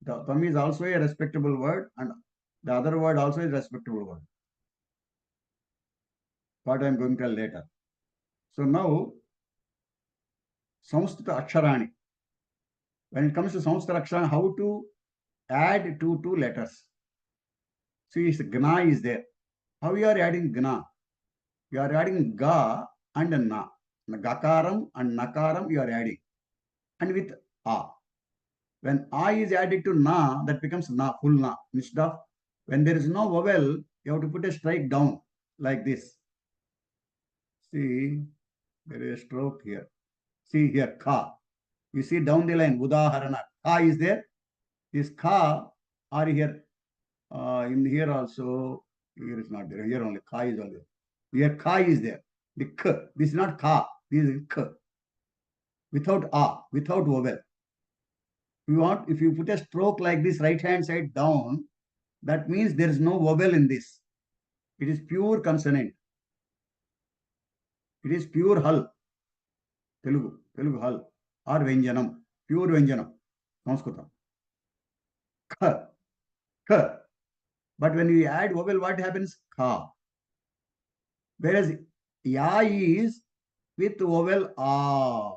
The tvam is also a respectable word, and the other word also is respectable word. What I am going to tell later. So now, Samskrita Aksharani. When it comes to Samskrita Aksharani, how to add two letters. See, Gna is there. How you are adding Gna? You are adding Ga and Na. Gakaram and Nakaram you are adding. And with A. When A is added to Na, that becomes Na, full Na. Instead of, when there is no vowel, you have to put a strike down like this. See, there is a stroke here. See here, Ka. You see down the line, Udaharana. Ka is there. This Ka are here. In here also, here is not there. Here only Ka is only there. Here Ka is there. The K. This is not Ka. This is K. Without A, without vowel. If you put a stroke like this, right hand side down, that means there is no vowel in this. It is pure consonant. It is pure hal. Telugu hal. Or Vyanjanam. Pure Vyanjanam. Sanskritam. K. K. But when you add vowel, what happens? Ka. Whereas Ya is with vowel A.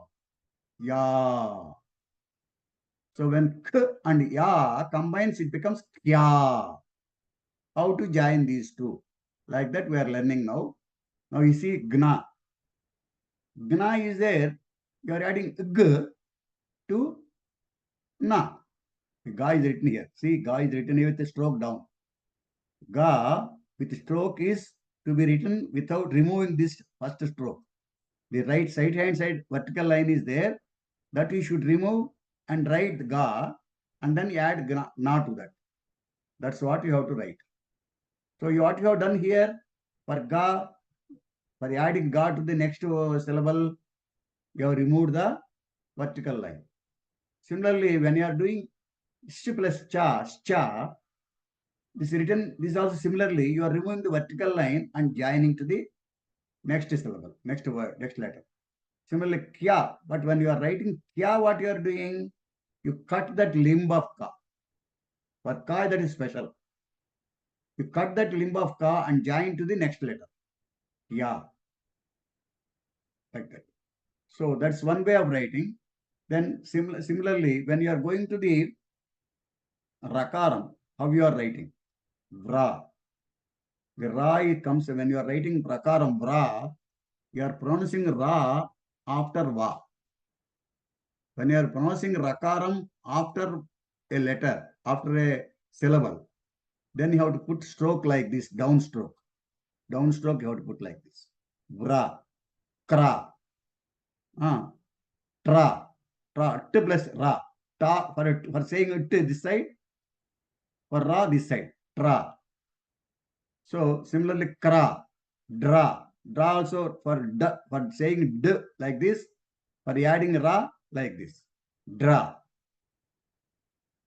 Ya. So when K and Ya combines, it becomes Kya. How to join these two? Like that we are learning now. Now you see Gna. Gna is there. You are adding G to Na. Ga is written here. See, Ga is written here with a stroke down. Ga with stroke is to be written without removing this first stroke. The right hand side vertical line is there. That we should remove and write the Ga and then add Na to that. That's what you have to write. So what you have done here for Ga, for adding Ga to the next syllable, you have removed the vertical line. Similarly, when you are doing sh plus cha, this is written, this is also similarly, you are removing the vertical line and joining to the next syllable, next word, next letter. Similarly, kya, but when you are writing kya, what you are doing? You cut that limb of ka. For ka, that is special. You cut that limb of ka and join to the next letter. Kya. Like that. So that's one way of writing. Then similarly, when you are going to the rakaram, how you are writing? Vra. The ra, it comes when you are writing rakaram, vra, you are pronouncing ra after va. When you are pronouncing rakaram after a letter, after a syllable, then you have to put stroke like this, downstroke. Downstroke you have to put like this. Vra, kra, tra, t plus ra. Ta for saying it this side, for ra this side, tra. So similarly, kra, dra also for saying d like this, for adding ra like this, dra.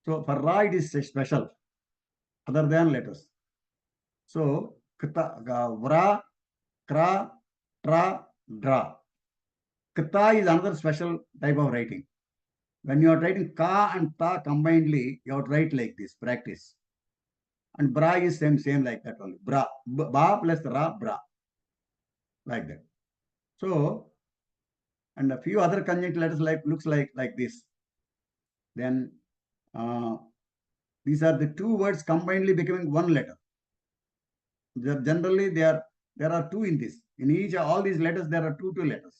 So for ra it is special, other than letters. So vra, kra, tra, dra. Kta is another special type of writing. When you are writing ka and ta combinedly, you have to write like this, practice. And bra is same like that only. Bra, ba plus ra, bra. Like that. So, and a few other conjunct letters looks like this. Then these are the two words combinedly becoming one letter. Generally, there are two in this. In all these letters, there are two letters.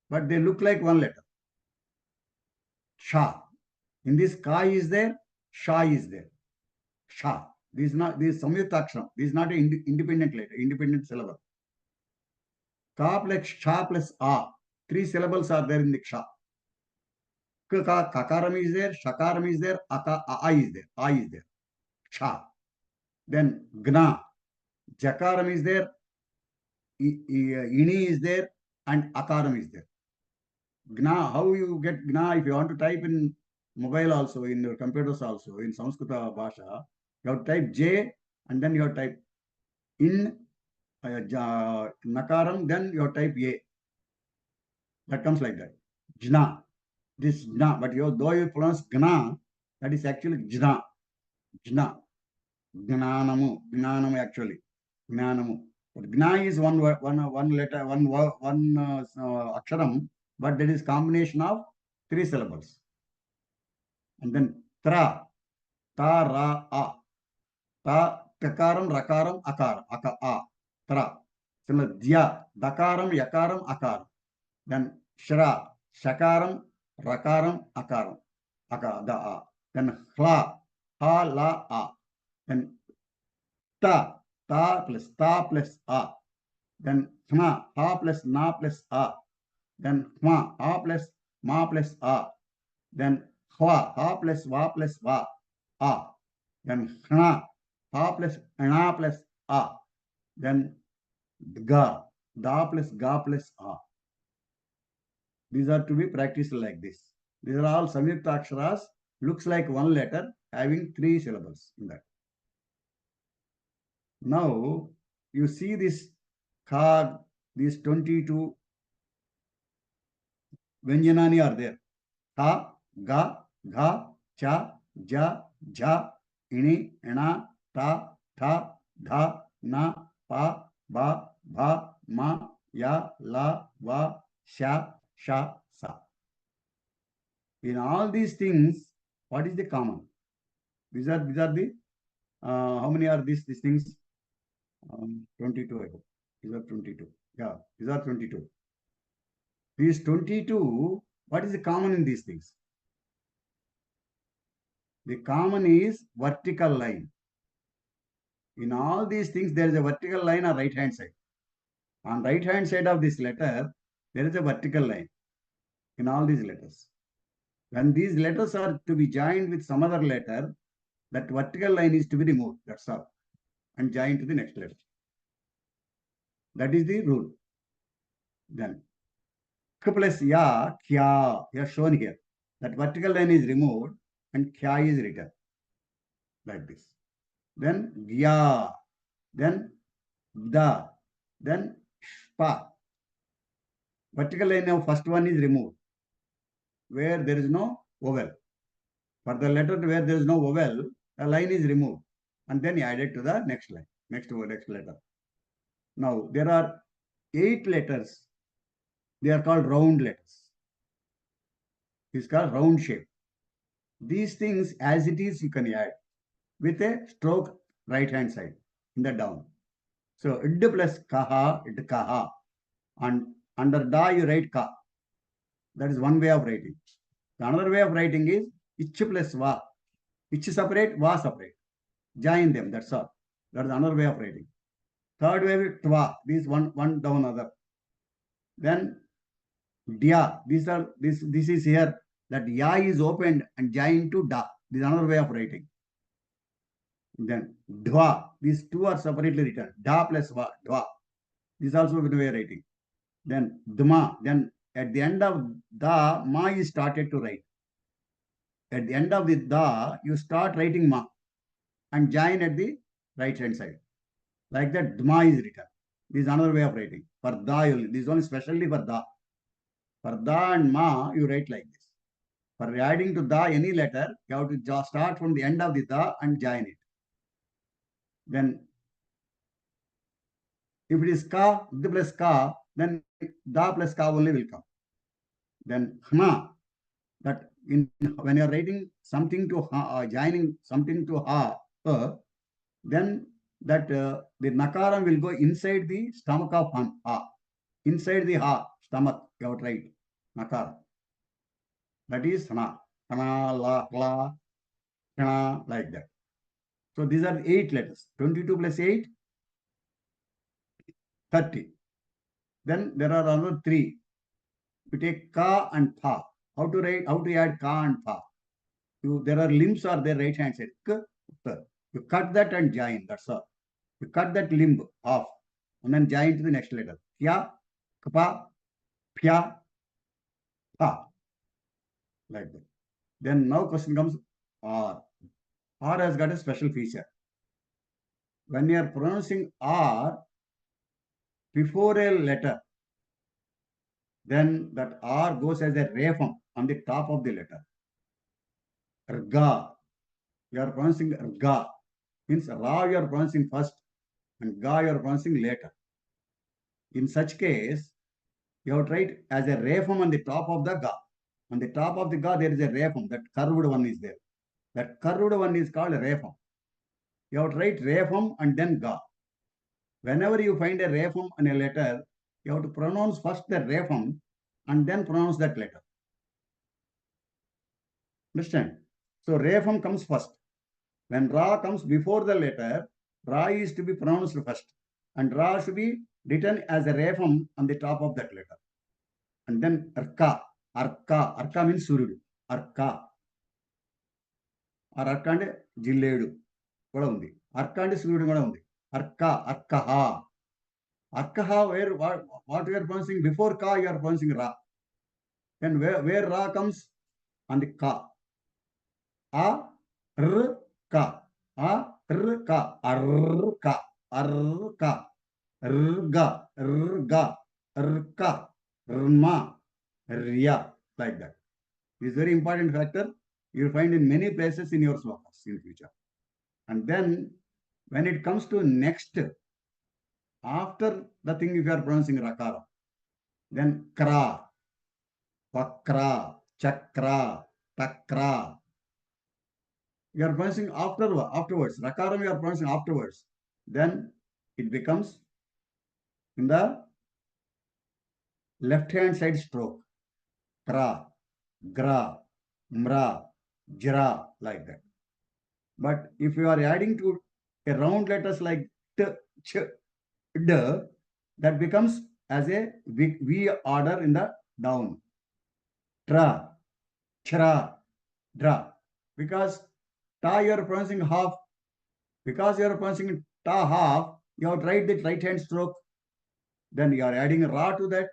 But they look like one letter. Sha. In this ka is there, sha is there. Sha. This is samyukta aksharam. This is not an independent letter, independent syllable. Ka plus sha plus a. 3 syllables are there in the ksha. Kakaram is there, shakaram is there, a is there, a is there. Sha. Then gna. Jakaram is there, ini is there, and akaram is there. Gna, how you get Gna if you want to type in mobile also, in your computers also, in Samskrita Bhasha, you have to type J and then you have to type in Nakaram, then you have to type A. That comes like that. Jna. This Jna, but though you pronounce Gna, that is actually Jna. Jna. Gnanamu. Gnanamu actually. Gnanamu. But Gna is one word, one letter, one aksharam, but that is combination of 3 syllables. And then Tra. Ta, Ra, A. Ta, Takaram, Rakaram, Akaram. A. Tra. Similar, Dya. Dakaram, Yakaram, Akaram. Then Shra. Shakaram, Rakaram, Akaram. Da, A. Then Hla. Ha, La, A. Then Ta. Ta plus A. Then Hna. Ha plus Na plus A. Then Hma. Ha plus Ma plus A. Then Hwa. Ha plus Va plus Va. A. Then Hna. Ha plus Na plus A. Then Ga. Da plus Ga plus A. These are to be practiced like this. These are all Samyukta Aksharas. Looks like one letter having 3 syllables in that. Now, you see this Ka, these 22 Vyanjanani are there. Ka, Ga, Gha, Cha, Ja, Jha, Ini, Ena, Ta, Tha, Dha, Na, Pa, Ba, Bha, Ma, Ya, La, Va, Sha, Sha, Sa. In all these things, what is the common? These are the, how many are these things? 22, I hope. These are 22. Yeah, these are 22. These 22, what is the common in these things? The common is vertical line. In all these things, there is a vertical line on right hand side. On right hand side of this letter, there is a vertical line in all these letters. When these letters are to be joined with some other letter, that vertical line is to be removed. That's all. And joined to the next letter. That is the rule. Then K plus Ya, Kya, you are shown here. That vertical line is removed and Kya is written like this. Then Gya, then Da, then Shpa. Vertical line of first one is removed, where there is no vowel. For the letter where there is no vowel, the line is removed and then added to the next line, next letter. Now, there are 8 letters. They are called round letters. It's called round shape. These things, as it is, you can add with a stroke right hand side in the down. So, id plus kaha, id kaha. And under da, you write ka. That is one way of writing. The another way of writing is ich plus va. Ich separate, va separate. Join them, that's all. That is another way of writing. Third way is tva. This one down other. Then dia. This is here. That ya is opened and joined to da. This is another way of writing. Then dva. These two are separately written. Da plus va. Dva. This is also one way of writing. Then dma. Then at the end of da, ma is started to write. At the end of the da, you start writing ma and join at the right hand side. Like that, dma is written. This is another way of writing. For da, this is only specially for da. For da and ma, you write like this. For adding to da any letter, you have to start from the end of the da and join it. Then, if it is ka, d plus ka, then da plus ka only will come. Then hna, that when you are writing something to ha, joining something to ha, then that the nakaram will go inside the stomach of ha. Inside the ha, stomach, you have to write nakara. That is hna. Hna, la, la, hna, like that. So these are 8 letters. 22 plus 8, 30. Then there are another 3. You take ka and pa. How to write? How to add ka and pa? There are limbs are there right hand side. You cut that and join. That's all. You cut that limb off and then join to the next letter. Kya, kapa, pya, Ha. Like that. Then now question comes R. R has got a special feature. When you are pronouncing R before a letter, then that R goes as a rephum on the top of the letter. Rga. You are pronouncing Rga. Means Ra you are pronouncing first and Ga you are pronouncing later. In such case, you have to write as a rephum on the top of the Ga. On the top of the Ga, there is a rephum. That curved one is there. That curved one is called a rephum. You have to write rephum and then Ga. Whenever you find a rephum on a letter, you have to pronounce first the rephum and then pronounce that letter. Understand? So rephum comes first. When Ra comes before the letter, Ra is to be pronounced first. And Ra should be written as a rephum on the top of that letter. And then Arka. Arka. Arka means Surudu. Arka. Or Arka and Jilledu. Arka and Surudu. Arka. Arkaha. Arkaha, where what you are pronouncing before Ka, you are pronouncing Ra. Then where Ra comes on the Ka. A, R, Ka. A, R, Ka. Arka. Arka. Rga. Rga. Rka. Rma. Rya. Like that. This is very important factor. You will find in many places in your slokas in future. And then when it comes to next, after the thing if you are pronouncing Rakara, then Kra, Vakra, Chakra, Takra. You are pronouncing afterwards. Rakaram you are pronouncing afterwards. Then it becomes in the left hand side stroke. Kra, Gra, Mra, Jra, like that. But if you are adding to a round letters like T, Ch, D, that becomes as a V order in the down. Tra, Chra, Dra. Because Ta you are pronouncing half. Because you are pronouncing Ta half, you have to write the right hand stroke. Then you are adding Ra to that.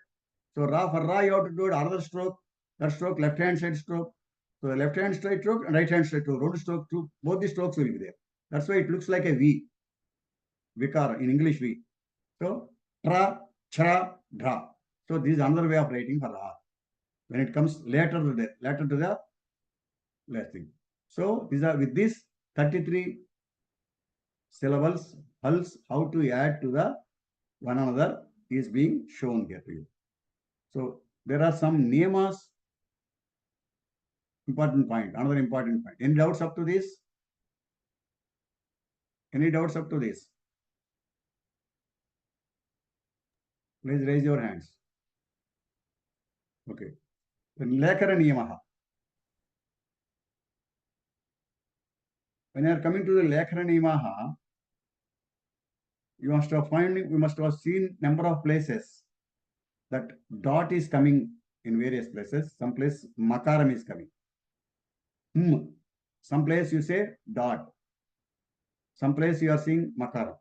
So Ra for Ra you have to do another stroke. That stroke left hand side stroke. So the left hand straight stroke and right hand straight stroke. Round stroke, both the strokes will be there. That's why it looks like a V. Vikara in English V. So Tra, Chra, Dra. So this is another way of writing for Ra. When it comes later to the last thing. So these are with this 33 syllables, hulls, how to add to the one another is being shown here to you. So there are some niyamas. Important point, another important point. Any doubts up to this? Any doubts up to this? Please raise your hands. Okay. Then Lekara Niyamaha. When you are coming to the Lekara Niyamaha, we must have seen number of places that dot is coming in various places. Some place makaram is coming. Some place you say dot. Some place you are seeing makaram.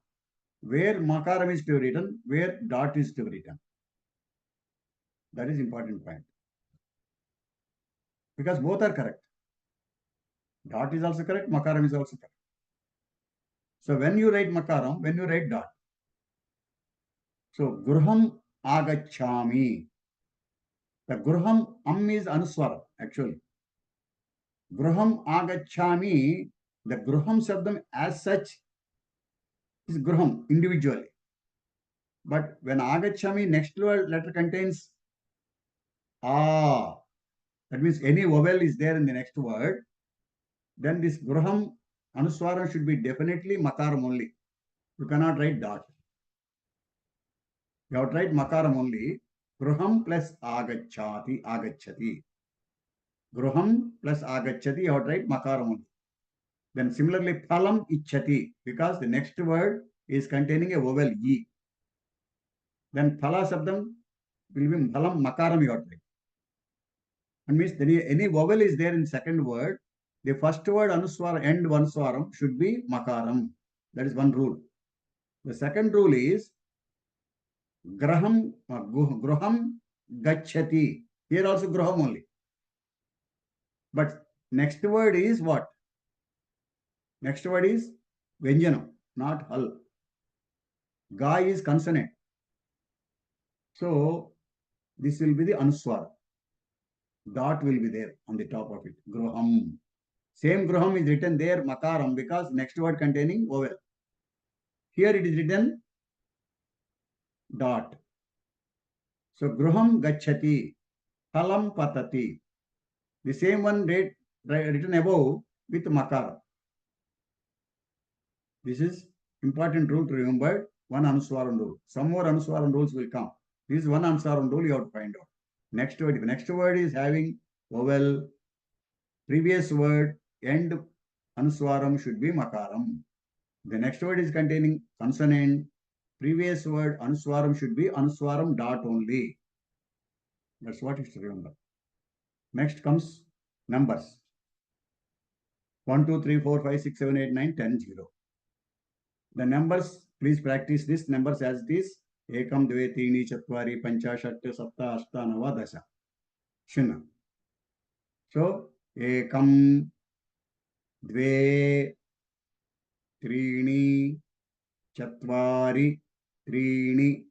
Where makaram is to be written, where dot is to be written. That is important point. Because both are correct. Dot is also correct, makaram is also correct. So when you write makaram, when you write dot. So Gurham Agachami. The Gurham is Anuswara, actually. Gurham Agachami, the Gurham Sabdam as such is Gurham individually. But when Agachami next letter contains A, that means any vowel is there in the next word, then this Gurham Anuswara should be definitely Makaram only. You cannot write dot. You have to write Makaram only. Gruham plus Agachati, Agachati. Gruham plus Agachati, you have to write Makaram only. Then similarly, Phalam Ichati, because the next word is containing a vowel E. Then Phala Sabdam will be Phalam Makaram, you have to write. And means any vowel is there in second word, the first word Anuswara, end one swaram should be Makaram. That is one rule. The second rule is Gruham Gachati. Here also Gruham only. But next word is what? Next word is Vyanjanam, not Hal. Ga is consonant. So this will be the Anuswara. Dot will be there on the top of it. Gruham. Same Gruham is written there, Makaram, because next word containing vowel. Here it is written dot. So Gruham Gachati, Halam Patati. The same one written above with Makara. This is important rule to remember. One Anuswaram rule. Some more Anuswaram rules will come. This is one Anuswaram rule you have to find out. Next word is having vowel. Previous word end Anuswaram should be Makaram. The next word is containing consonant. Previous word Anuswaram should be Anuswaram dot only. That's what you should remember. Next comes numbers. 1, 2, 3, 4, 5, 6, 7, 8, 9, 10, 0. The numbers, please practice this numbers as it is. Ekam, dve, trini, chatvari, pancha, shatta, sapta, ashta, nava, dasha. Shunna. So, ekam, dve, trini, chatvari, trini,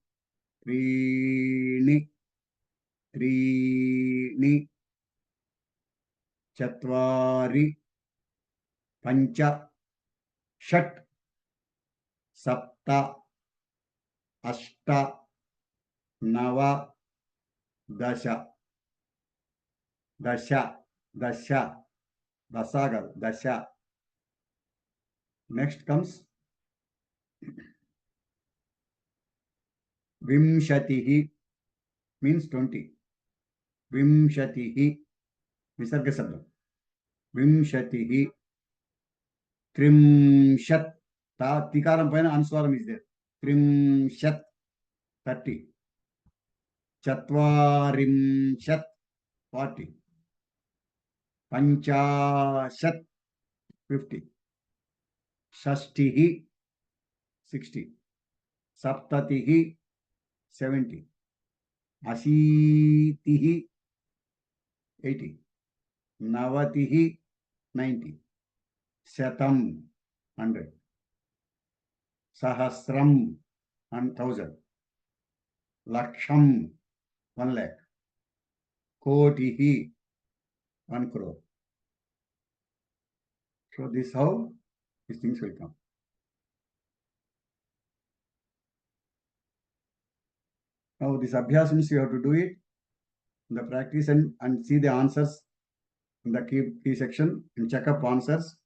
trini, trini, chatvari, pancha, shat, sapta, ashta, nava, dasha. Dasha, dasha, dasagar, dasha. Next comes Vimshatihi, means 20. Vimshatihi, Visarga Sabda. Vimshatihi, Trimshat, Tikaram Paina Answaram is there. Trimshat, 30. Chatvarimshat, 40. Panchashat, 50. Shashtihi, 60. Saptatihi, 70. Ashitihi, 80. Navatihi, 90. Shatam, 100. Sahasram, 1,000. Laksham, 1 lakh. Kotihi, 1 crore. So this is how these things will come. Now this abhyasams you have to do it in the practice and see the answers in the key section and check up answers.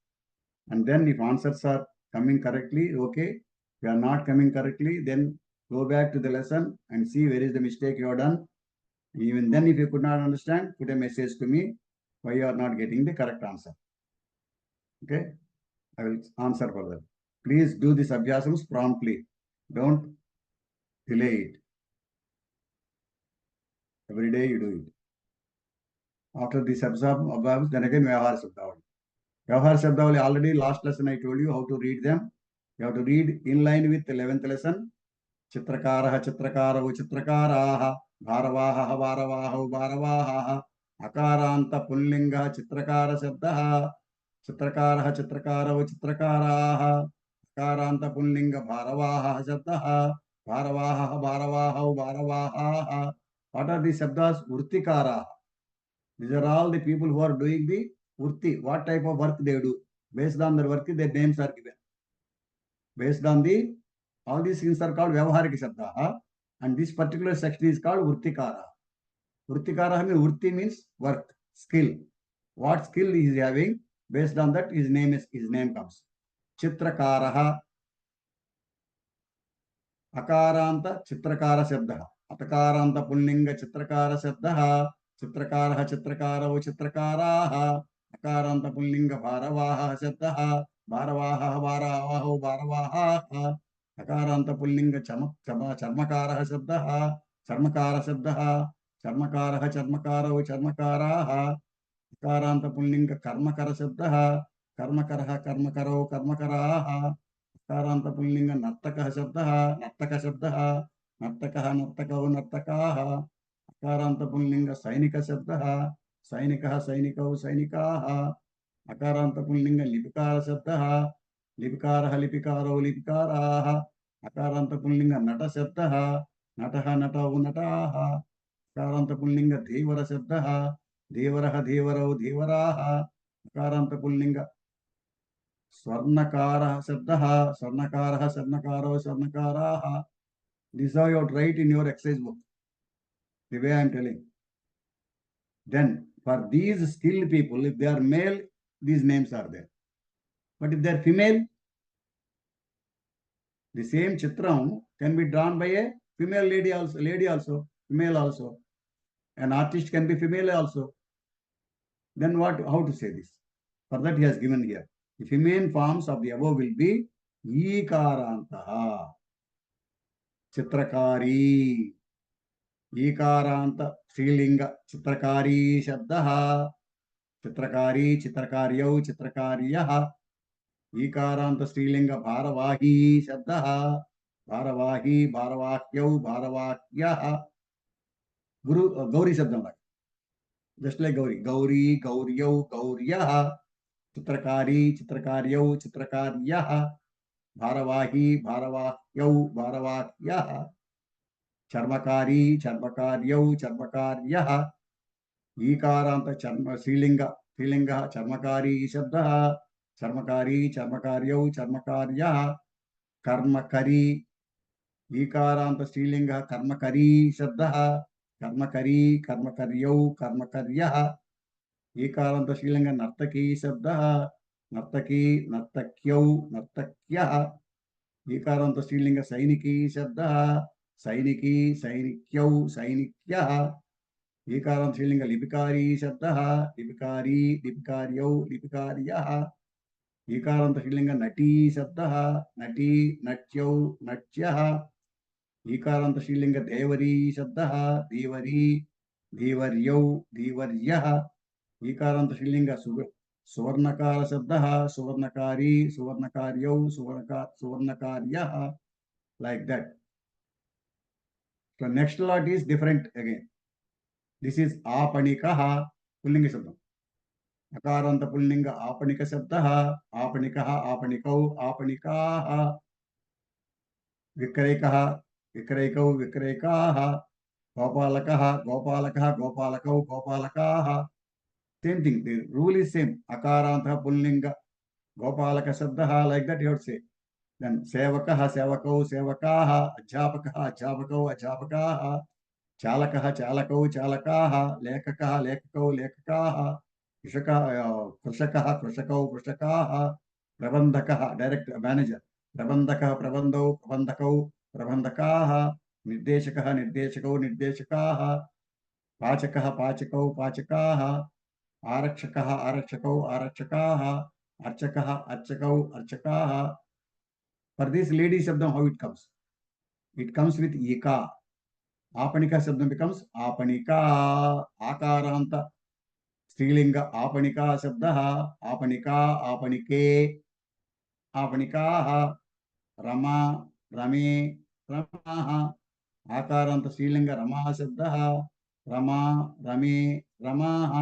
And then if answers are coming correctly, okay. If you are not coming correctly, then go back to the lesson and see where is the mistake you have done. Even then, if you could not understand, put a message to me why you are not getting the correct answer. Okay, I will answer for that. Please do this abhyasams promptly. Don't delay it. Every day you do it. After this abhyasams, then again Vyavahara Shabdavali. Vyavahara Shabdavali, already last lesson I told you how to read them. You have to read in line with the 11th lesson. Chitrakaraha, Chitrakaravu, Chitrakaraha, Bharavaha, Bharavaha, Bharavaha, Akaranta Pullinga, Chitrakara Shabdaha, Chitrakaraha, Chitrakaravu, Chitrakaraha, Akaranta Pullinga, Bharavaha Shabdaha, Bharavaha, Bharavaha, Bharavaha. What are these Shabdas? Urtikara. These are all the people who are doing the Urti. What type of work they do? Based on their work, their names are given. Based on all these things are called Vyavaharika Shabdaha, and this particular section is called Urtikara. Urtikara means Urti means work, skill. What skill he is having, based on that his name comes. Chitrakaraha, Akaranta Chitrakara Shabdaha, Atakaranta Pullinga Chitrakara Shabdaha, Chitrakaraha Chitrakaravu Chitrakaraha, Akaranta Pullinga Bharavaha Shabdaha, Bharavaha Bharavaho Bharavaha, Akaranta Pullinga Charmakaraha Shabdaha, Charmakara Shabdaha, Charmakaraha Charmakaravu Charmakaraha, Akaranta Pullinga Karmakara Shabdaha, Karmakaraha Karmakaro Karmakaraha, Akaranta Pullinga Nartaka Shabdaha, Nartaka Shabdaha, Nartakaha Nartakavo Nartakaha, अकारांत पुल्लिंग सैनिक शब्दः सैनिकः सैनिकौ सैनिकाः अकारांत pulling लिपिकार शब्दः लिपिकारः लिपिकारो लिपिकाराः अकारांत pulling नट शब्दः नटः नटौ नटाः अकारांत pulling धीवर शब्दः धीवरः धीवरौ धीवराः अकारांत pulling स्वर्णकारः शब्दः स्वर्णकारः स्वर्णकारो स्वर्णकाराः. This is how you have to write in your exercise book, the way I am telling. Then for these skilled people, if they are male, these names are there. But if they are female, the same chitram can be drawn by a female lady also, female also. An artist can be female also. Then what? How to say this? For that he has given here. The feminine forms of the above will be ईकारांतः चित्रकारी ईकारांत स्त्रीलिंग चित्रकारी शब्दः चित्रकारी चित्रकार्यौ चित्रकार्यः ईकारांत स्त्रीलिंग भारवाही शब्दः भारवाही भारवाह्यौ भारवाह्यः गुरु गौरी शब्दं just like गौरी गौरी गौर्यौ गौर्यः चित्रकारी चित्रकार्यौ चित्रकार्यः भारवाही भारवाह्यौ भारवाह्यः चर्मकारी चर्मकार्यौ चर्मकार्यः ईकारांत चर्म स्त्रीलिंगः चर्मकारी शब्दः चर्मकारी चर्मकार्यौ चर्मकार्यः कर्मकरी ईकारांत स्त्रीलिंगः कर्मकरी शब्दः कर्मकरी कर्मकर्यौ कर्मकर्यः ईकारांत स्त्रीलिंग नर्तकी शब्दः नर्तकी नर्तक्यौ नर्तक्यः ईकारांत स्त्रीलिंग सैनिकी शब्दः सैनिकी सैनिक्यौ सैनिक्यः ईकारांत स्त्रीलिंग लिपिकारी शब्दः लिपिकारी लिपिकार्यौ लिपिकार्यः ईकारांत स्त्रीलिंग नटी शब्दः नटी नट्यौ नट्यः ईकारांत स्त्रीलिंग देवरी शब्दः देवरी देवर्यौ देवर्यः ईकारांत स्त्रीलिंग सुवर्णकार शब्दः सुवर्णकारी सुवर्णकार्यौ सुवर्णकार्यः. Like that. So next lot is different again. This is आपणिकः पुल्लिंग शब्दम् अकारांत पुल्लिंग आपणिक शब्दः आपणिकः आपणिकौ आपणिकाः विक्रयकः विक्रयकौ विक्रयकाः गोपालकः गोपालकः गोपालकौ गोपालकाः. Same thing, the rule is same. Akarantah pullinga gopalaka shabdaha, like that you have to say. Then sevakaha sevakau sevakaha adhyapakaha adhyapakau adhyapakaha chalakaha chalakau chalakaha lekakaha lekakau lekakaha krishakaha krishakau krishakaha prabandhakaha direct manager prabandhakaha prabandhau prabandhakau prabandhakaha nirdeshakaha nirdeshakau nirdeshakaha pachakaha pachakau pachakaha आरक्षकः आरक्षकौ आरक्षकाः अर्चकः अर्चकौ अर्चकाः. For this lady shabdam, how it comes? It comes with ika. Apanika shabdam becomes apanika. Akaranta स्त्रीलिंग आपणिका शब्दः आपणिका आपणिके आपणिकाः रमा रमे रमाः आकारांत स्त्रीलिंग रमा शब्दः रमा रमे रमाः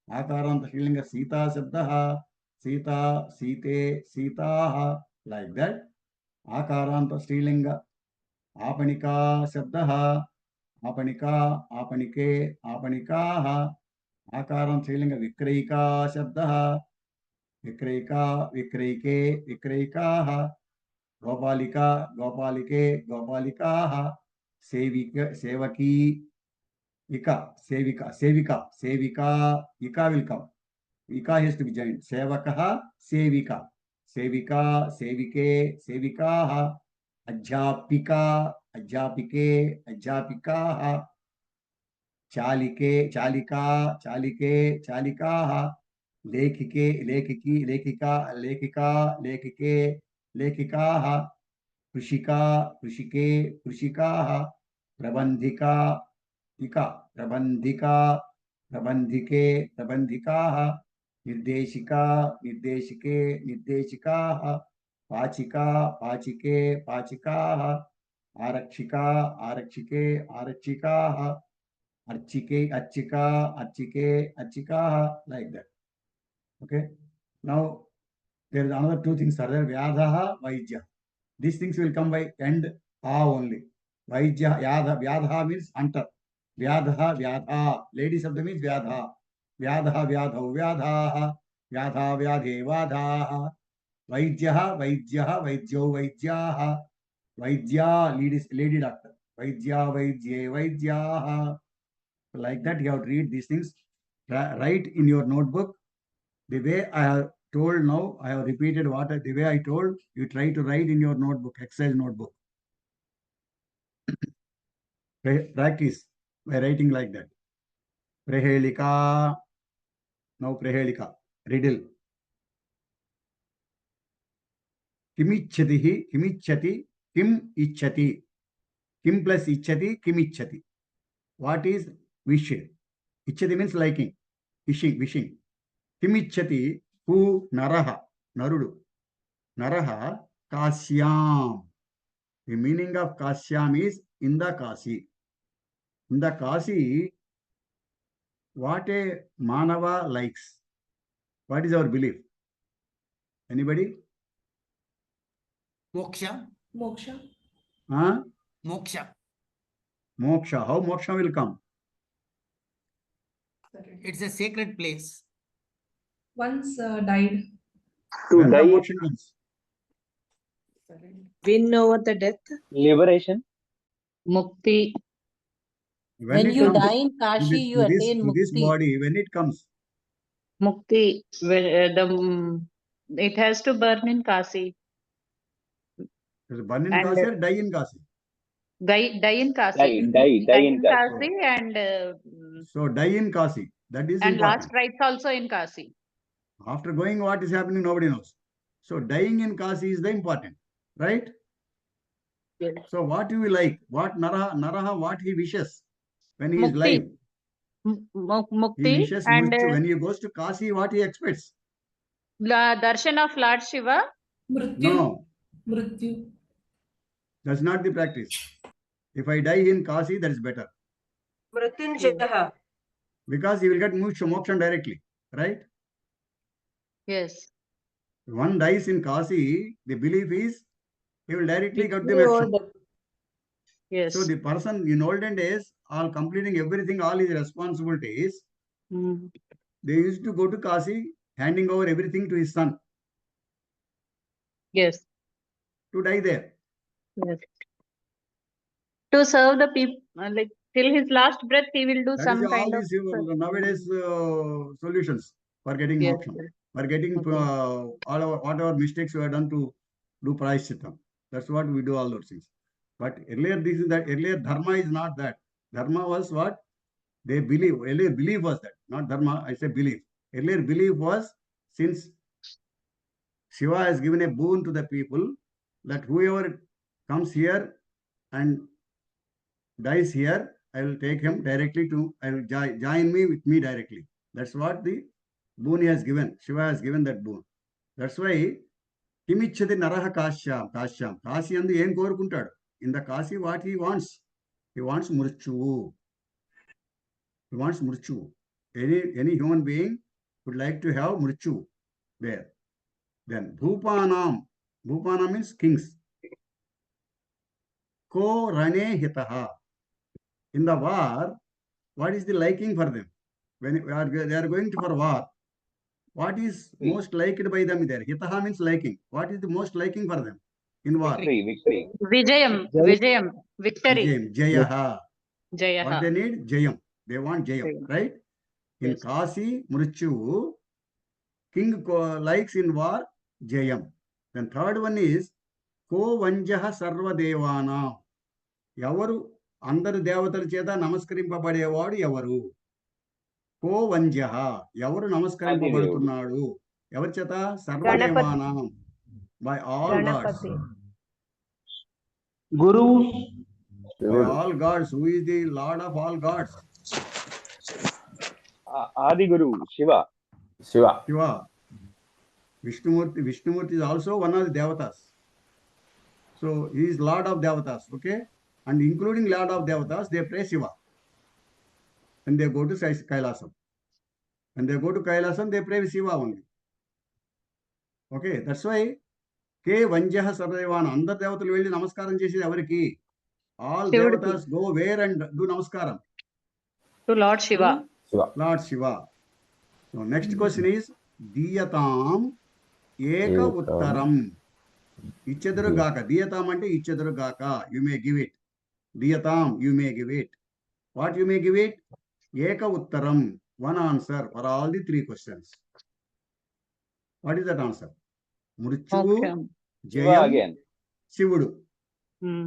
आकारांत स्त्रीलिंग सीता शब्दः सीता सीते सीताः. Like that. आकारांत स्त्रीलिंग आपणिका शब्दः आपणिका आपणिके आपणिकाः आकारांत स्त्रीलिंग विक्रयिका शब्दः विक्रयिका विक्रयिके विक्रयिकाः गोपालिका गोपालिके गोपालिकाः सेविक सेवकी इका सेविका सेविका सेविका इका will come. Ika has to be joined. सेवकः सेविका सेविका सेविके सेविकाः अध्यापिका अध्यापिके अध्यापिकाः चालिके चालिका चालिके चालिकाः लेखिके लेखिकी लेखिका लेखिका लेखिके लेखिकाः कृषिका कृषिके कृषिकाः प्रबंधिका इका प्रबंधिका प्रबंधिके प्रबंधिकाः निर्देशिका निर्देशिके निर्देशिकाः पाचिका पाचिके पाचिकाः आरक्षिका आरक्षिके आरक्षिकाः Archike, Archika, Archike, Archikaha, like that. Okay. Now there is another two things are there. Vyadhaha, Vaidya. These things will come by end a only. Vaidya, Yadha, Vyadha means hunter. Vyadha, Vyadha. Ladies of the means Vyadha. Vyadha, Vyadha, Vyadha. Vyadha, Vyadhe, Vadha. Vaidyaha, Vaidyaha, Vaidyo, Vaidyaha. Vaidya, lady doctor. Vaidya, Vaidye, Vaidyaha. Like that, you have to read these things. Write in your notebook. The way I have told now, I have repeated the way I told, you try to write in your notebook, exercise notebook. Practice by writing like that. Prehelika. Now Prehelika. Riddle. Kimichatihi, Kimichati, Kim Ichati. Kim plus Ichati, Kim Ichati. What is wished? Ichati means liking, wishing. Kimichati, who Naraha, Narudu. Naraha, Kasyam. The meaning of Kasyam is in the Kasi. In the Kasi, what a Manava likes. What is our belief? Anybody? Moksha. Huh? Moksha. Moksha. How moksha will come? It's a sacred place. Once died. When the moksha comes? Win over the death. Liberation. Mukti. When it you comes die in Kashi, you attain to this Mukti. body, when it comes? Mukti. It has to burn in Kasi. Does it burn in And- Kasi or die in Kasi? Die in Kasi. Die in Kasi. Kasi and So die in Kasi. That is and important. last rites also in Kasi. After going, what is happening, nobody knows. So dying in Kasi is the important, right? Yes. So what you will like? What Naraha, what he wishes when he is Mukti. live? He Mukti wishes and Mrityu. When he goes to Kasi, what he expects? darshan of Lord Shiva. Mrityu. No, Mrityu. that's not the practice. If I die in Kasi, that is better. Mrityunjaya. Because he will get moksha directly, right? Yes. One dies in Kasi, the belief is he will directly get the moksha. Yes. So the person in olden days, all completing everything, all his responsibilities, Mm. they used to go to Kasi, handing over everything to his son Yes. to die there. Yes. To serve the people, like till his last breath, he will do That some is kind all of. these nowadays solutions for getting Yes. moksha, for getting Okay. all our whatever mistakes we have done to do prayashchitam. That's what we do, all those things. But earlier, earlier dharma is not that. Dharma was what they believe. Earlier belief was that, not dharma. I say belief. Earlier belief was, since Shiva has given a boon to the people, that whoever comes here and dies here, I will take him directly I will join me with me directly. That's what the boon he has given. Shiva has given that boon. That's why Kimichati Naraha Kasyam. Kasi andu em korukuntadu. In the Kasi, what he wants? He wants Mrityu. He wants Mrityu. Any human being would like to have Mrityu there. Then Bhupanam. Bhupanam means kings. Ko Rane Hitaha. In the war, what is the liking for them? When they are going for war, what is most liked by them there? Hitaha means liking. What is the most liking for them in war? Victory. Vijayam. Victory. Jayam, Jayaha. What Jayaha. they need? Jayam. They want Jayam, Jayam. right? In Yes. Kasi, Mrityu, king likes in war, Jayam. Then third one is Ko Vanjaha Sarva Devana. Yavaru అందరు దేవతల చేత నమస్కరింపబడేవాడు ఎవరు? కో వంజః, ఎవరు నమస్కరింపబడుతున్నాడు? ఎవరి చేత? సర్వదేవానాం, by all gods. Guru. By all gods. Who is the Lord of all gods? Adi Guru. Shiva. Shiva. Vishnumurti is also one of the devatas. So he is Lord of devatas, okay? And including Lord of devatas, they pray Shiva. when they go to Kailasam. When they go to Kailasam, they pray Shiva only. Okay, that's why K Vanjaha Sarvadevana, అందరు దేవతలు వెళ్ళి నమస్కారం చేసేది ఎవరికి? All శివుడికి. devatas go where and do namaskaram? To Lord Shiva. Lord Shiva. So next question is Diyatam Eka Uttaram. ఇచ్చెదరు గాక. Diyatam అంటే ఇచ్చెదరు గాక. You may give it. Diyatam, you may give it. What you may give it? Eka Uttaram. One answer for all the 3 questions. What is that answer? Mrityu, Moksham. Shiva Jayam, again. Shivudu. Hmm.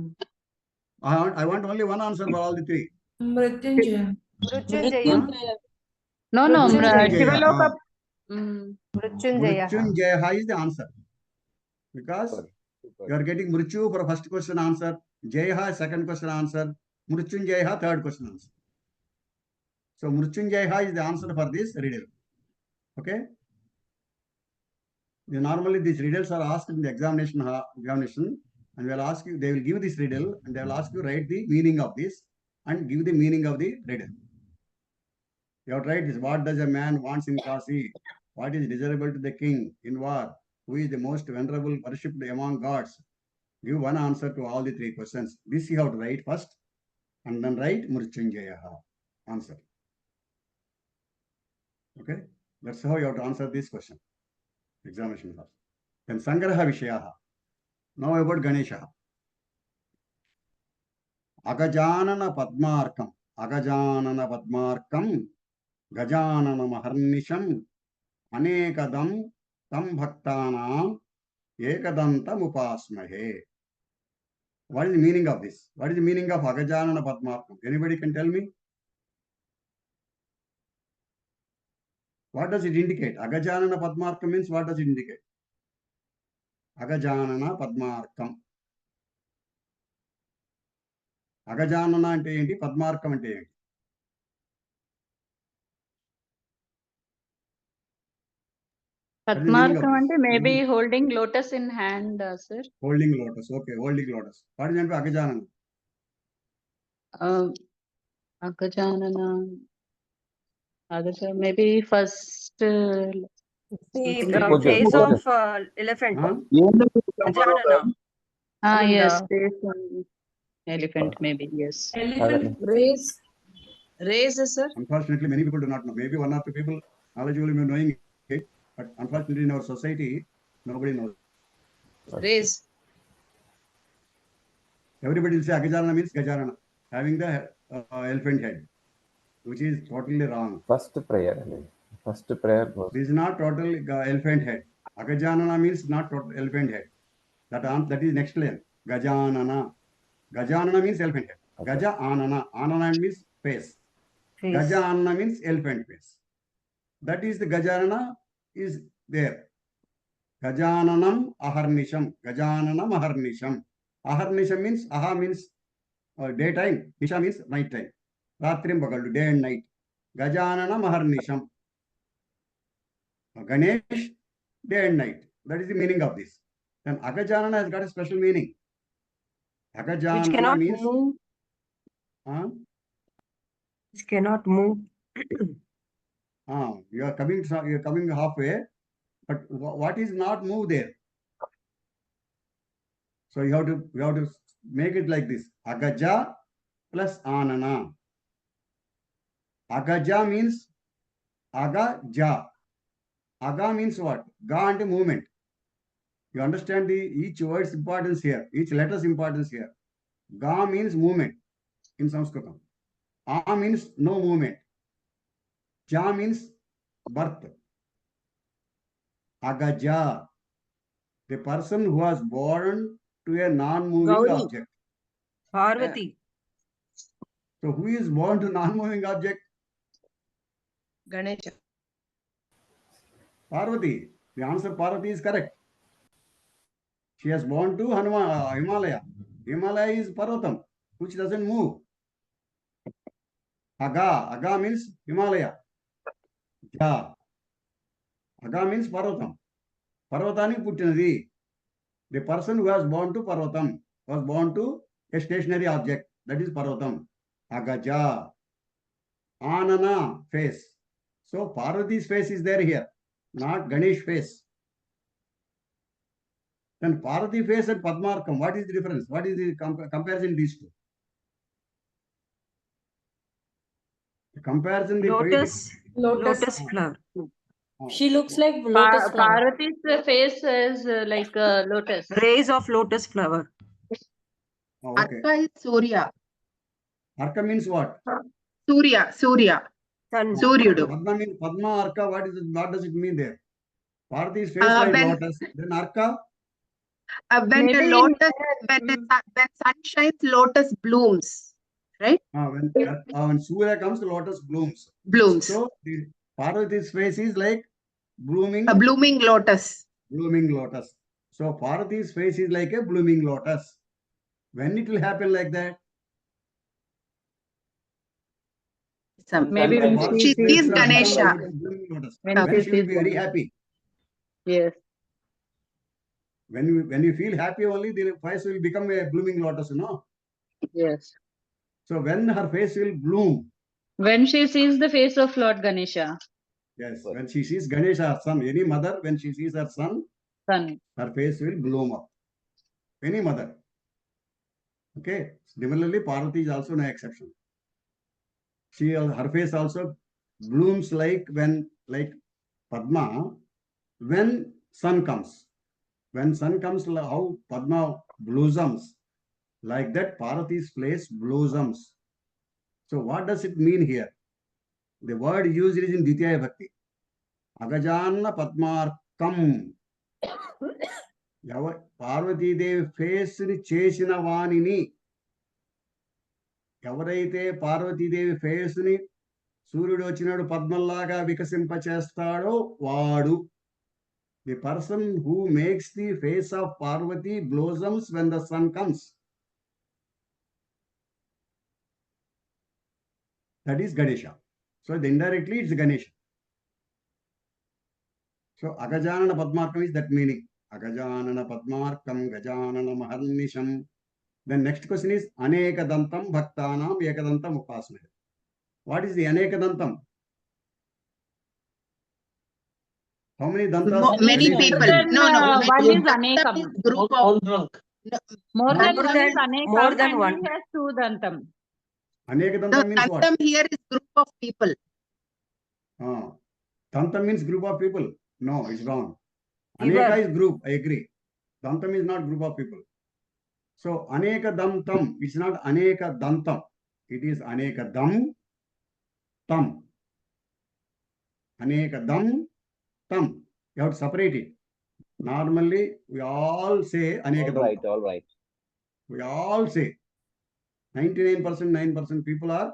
I want only one answer for all the 3. Mrityunjaya. Mrityunjaya. No, Mrityunjaya. Shivaloka. Mrityunjaya. Mrityunjaya is the answer. Because Super. you are getting Mrityu for first question answer, Jaya second question answer, Mrityunjaya third question answer. So Mrityunjaya is the answer for this riddle. Okay? Normally these riddles are asked in the examination, and will ask you, they will give this riddle and they will ask you write the meaning of this and give the meaning of the riddle. You have to write this. What does a man wants in Kasi? What is desirable to the king in war? Who is the most venerable worshipped among gods? Give one answer to all the 3 questions. This you have to write first and then write Mrityunjaya answer. Okay? That's how you have to answer this question. Examination first. Then Sangraha Vishayaha. Now about Ganesha. Agajanana Padmarkam. Agajanana Padmarkam. Gajanana Maharnisham. Anekadam Tam Bhaktanam. Ekadantam Upasmahe. What is the meaning of this? What is the meaning of Agajanana Padmarkam? Anybody can tell me? What does it indicate? Agajanana Padmarkam means what does it indicate? Agajanana Padmarkam. Agajanana ante enti, Padmarkam ante enti? Padmarkam ante maybe holding lotus in hand, sir. Holding lotus. Okay, holding lotus. What is meant by Agajanana? Agajanana. Maybe first. The face of elephant. Huh? Gajanana. Yes, face on elephant, maybe, yes. Elephant Raise, sir. Unfortunately, many people do not know. Maybe 1 or 2 people knowledgeable may be knowing it, but unfortunately in our society, nobody knows. Raise. Everybody will say Agajanana means Gajanana, having the elephant head, which is totally wrong. First prayer was This is not total elephant head. Agajanana means not total elephant head. That is next line. Gajanana. Gajanana means elephant head. Gaja Anana. Anana means face. Gajanana means elephant face. That is the Gajanana is there. Gajananam Aharnisham. Gajananam Aharnisham. Aharnisham means Aha means daytime. Nisha means night time. Ratrim Bagalu, day and night. Gajananam Aharnisham. Ganesh, day and night. That is the meaning of this. Then Agajanana has got a special meaning. Agajanana Which cannot means move. Which cannot move. You are coming halfway, but what is not move there? So you have to make it like this. Agaja plus Anana. Agaja means Agaja. Aga means what? Ga and movement. You understand each word's importance here, each letter's importance here. Ga means movement in Sanskritam. A means no movement. Ja means birth. Agaja. The person who was born to a non-moving Gauri. object. Parvati. So who is born to non-moving object? Ganesha. Parvati. The answer Parvati is correct. She has born to Himalaya. Himalaya is Parvatam, which doesn't move. Aga means Himalaya. Ja. Aga means Parvatam. Parvatani puttinadi. The person who was born to Parvatam was born to a stationary object. That is Parvatam. Agaja. Anana face. So Parvati's face is there here, not Ganesh face. Then Parvati face and Padmarkam, what is the difference? What is the comparison these two? The comparison, the Lotus, Lotus. lotus flower. She looks like lotus flower. Parvati's face is like a lotus. Rays of lotus flower. Oh, okay. Arka is Surya. Arka means what? Surya. Sun. Suryudu. Padma means Padma, Arka, what does it mean there? Parvati's face Uh, like when- lotus. Then Arka, When the Maybe- lotus, when sun shines, lotus blooms. when Surya comes, the lotus blooms. Blooms. So the Parvati's face is like blooming, A blooming lotus. blooming lotus. So Parvati's face is like a blooming lotus. When it will happen like that? Maybe when Parvati's she face sees will become Ganesha. like a blooming lotus. When When she she will sees be very Ganesha. happy. Yes. When you feel happy only, the face will become a blooming lotus, Yes. So when her face will bloom, When she sees the face of Lord Ganesha, yes, when she sees Ganesha, her son, any mother, when she sees her son, sun. her face will bloom up. Any mother. Okay. Similarly, Parvati is also no exception. Her face also blooms like Padma, when sun comes. When sun comes, how Padma blossoms, like that Parvati's face blossoms. So what does it mean here? The word used is in Ditya Bhakti. Agajana Padmarkam. Parvati Devi face ni chesina vanini. ఎవరైతే Parvatidevi face ని సూర్యుడు వచ్చినాడు పద్మల్లాగా వికసింప చేస్తాడో వాడు. The person who makes the face of Parvati blossoms when the sun comes. That is Ganesha. So indirectly it's Ganesh. So అగజానన పద్మార్కం is that meaning. అగజానన పద్మార్కం గజానన మహర్నిశం. Then next question is Aneka Dantam Bhaktanam Ekadantam Upasmaya. What is the Aneka Dantam? How many dantas? Many people. No. One is Dantam Anekam. is group of More than More one than- is Anekam. more than and one. he has two Dantam. Aneka the Dantam means what? Dantam here is group of people. Dantam means group of people. No, it's wrong. Giver. Aneka is group, I agree. Dantam is not group of people. So Aneka Dantam, it's not Aneka Dantam. It is Aneka Dam Tam. Aneka Dam Tam. You have to separate it. Normally, we all say Aneka All right, Dantam. all right. We all say 99%, 9% people are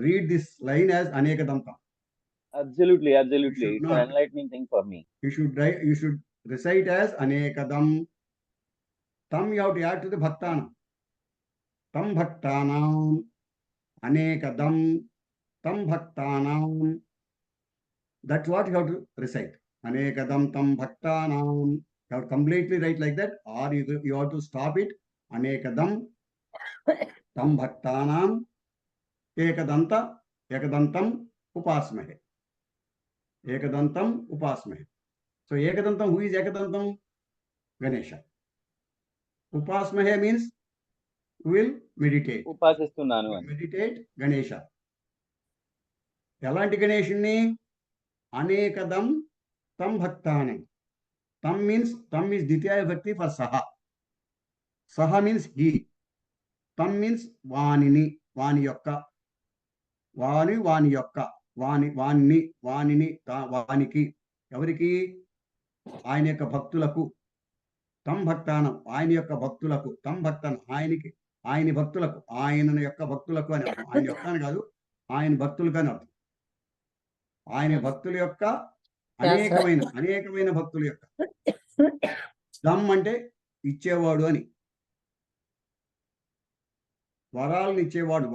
read this line as Aneka Dantam. Absolutely, absolutely. should It's not. an enlightening thing for me. You should recite as Anekadam. Tam you have to add to the Bhaktanam. Tam Bhaktanam. Anekadam. Tam Bhaktanam. That's what you have to recite. Anekadam Tam Bhaktanam. You have to completely write like that, or you have to stop it. Anekadam Tam Bhaktanam. Ekadanta. Ekadantam Upasmahe. Ekadantam Upasmahe. So Ekadantam, who is Ekadantam? Ganesha. Upasmahe means we will meditate. ఉపాసిస్తున్నాను అని. Meditate Ganesha. ఎలాంటి గణేషుణ్ణి? అనేకదం తం భక్తానం. Tam is Ditya Bhakti for Saha. Saha means he. Tam means Vanini. Vani yokka. Vani yokka. వాణిని వానికి ఎవరికి? ఆయన యొక్క భక్తులకు. తం భక్తానం ఆయన యొక్క భక్తులకు. తం భక్తానం ఆయనకి ఆయన భక్తులకు. ఆయన యొక్క భక్తులకు అని అర్థం. ఆయన యొక్క అని కాదు, ఆయన భక్తులకు అని అర్థం. ఆయన భక్తుల యొక్క అనేకమైన భక్తుల యొక్క. దమ్ అంటే ఇచ్చేవాడు అని. వరాలను ఇచ్చేవాడు.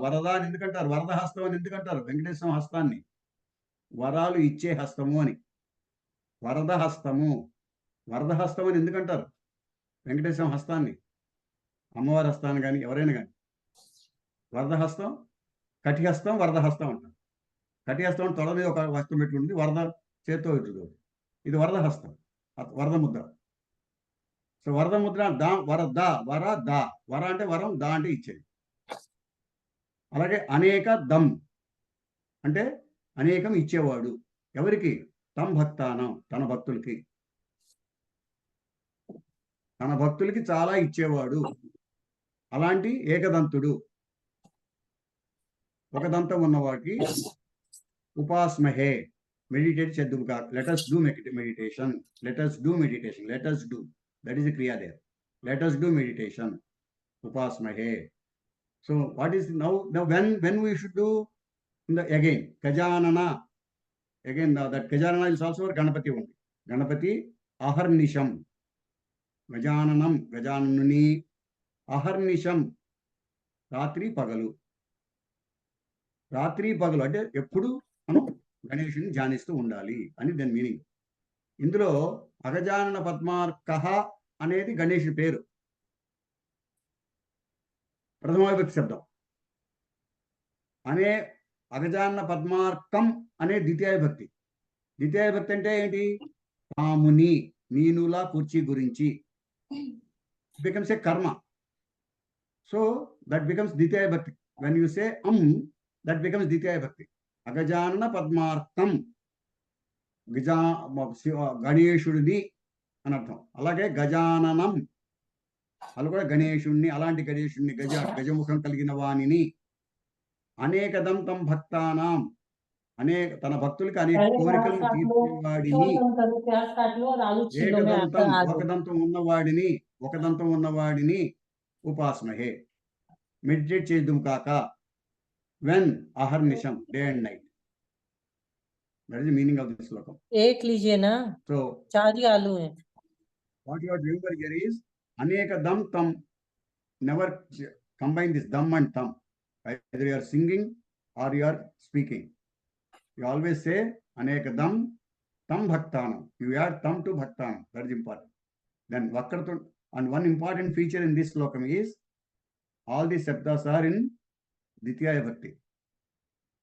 వరద అని ఎందుకంటారు? వరద హస్తం అని ఎందుకంటారు? వెంకటేశ్వర హస్తాన్ని వరాలు ఇచ్చే హస్తము అని. వరద హస్తము అని ఎందుకంటారు? వెంకటేశ్వర హస్తాన్ని, అమ్మవారి హస్తాన్ని కానీ ఎవరైనా కానీ వరద హస్తం కటిహస్తం వరదహస్తం అంటారు. కటిహస్తం తొడ మీద ఒక హస్తం పెట్టుకుంటుంది, వరద చేత్తో ఇటు. ఇది వరదహస్తం, వరద ముద్ర. సో వరద ముద్ర దా వర దా వర దా, వర అంటే వరం, దా అంటే ఇచ్చేది. అలాగే అనేక దమ్ అంటే అనేకం ఇచ్చేవాడు. ఎవరికి? తం భక్తానం, తన భక్తులకి. తన భక్తులకి చాలా ఇచ్చేవాడు. అలాంటి ఏకదంతుడు, ఒక దంతం ఉన్నవాడికి ఉపాస్మహే, మెడిటేట్ చేద్దాం కా. Let's do meditation, let's do meditation, let's do, that is క్రియా దేర్. లెటస్ డూ మెడిటేషన్, ఉపాస్మహే. So what is now when we should do again Gajanana, again that Gajanana is also Ganapati ఉంది. గణపతి అహర్నిశం, గజాననం గజాననుని, అహర్నిశం రాత్రి పగలు. రాత్రి పగలు అంటే ఎప్పుడు మనం గణేశుని ధ్యానిస్తూ ఉండాలి అని దాని మీనింగ్. ఇందులో అగజానన పద్మార్కః అనేది గణేశుడి పేరు, ప్రథమ విభక్తి శబ్దం. అనే అగజానన పద్మార్కం అనే ద్వితీయ విభక్తి. ద్వితీయ విభక్తి అంటే ఏంటి? రాముని మీనుల కుర్చీ గురించి. బికమ్స్ ఏ కర్మ. సో దట్ బికమ్స్ ద్వితీయ విభక్తి. When you say that becomes ద్వితీయ విభక్తి. అగజానన పద్మార్కం, గణేశుడిని అని అర్థం. అలాగే గజాననం, అది కూడా గణేశుణ్ణి, అలాంటి గణేశుణ్ణి, గజముఖం కలిగిన వాణిని. అనేకదం తం భక్తానాం, తన భక్తులకి అనేక కోరికలను తీర్చేవాడిని. ఏకదంతం, ఒక దంతం ఉన్నవాడిని ఉపాస్మహే, మెడిటేట్ చేద్దాం కాక. when aharnisham, day and night. That is the meaning of this slokam. एक लीजिए ना, So 4 ही आलू हैं. what you have to remember here is aneka dam tam. Never combine this dam and tam. Either you are singing or you are speaking. You always say aneka dam tam bhaktanam. You add tam to bhaktanam. That is important. Then vakratum, and one important feature in this slokam is all the shabdas are in ద్వితీయ విభక్తి,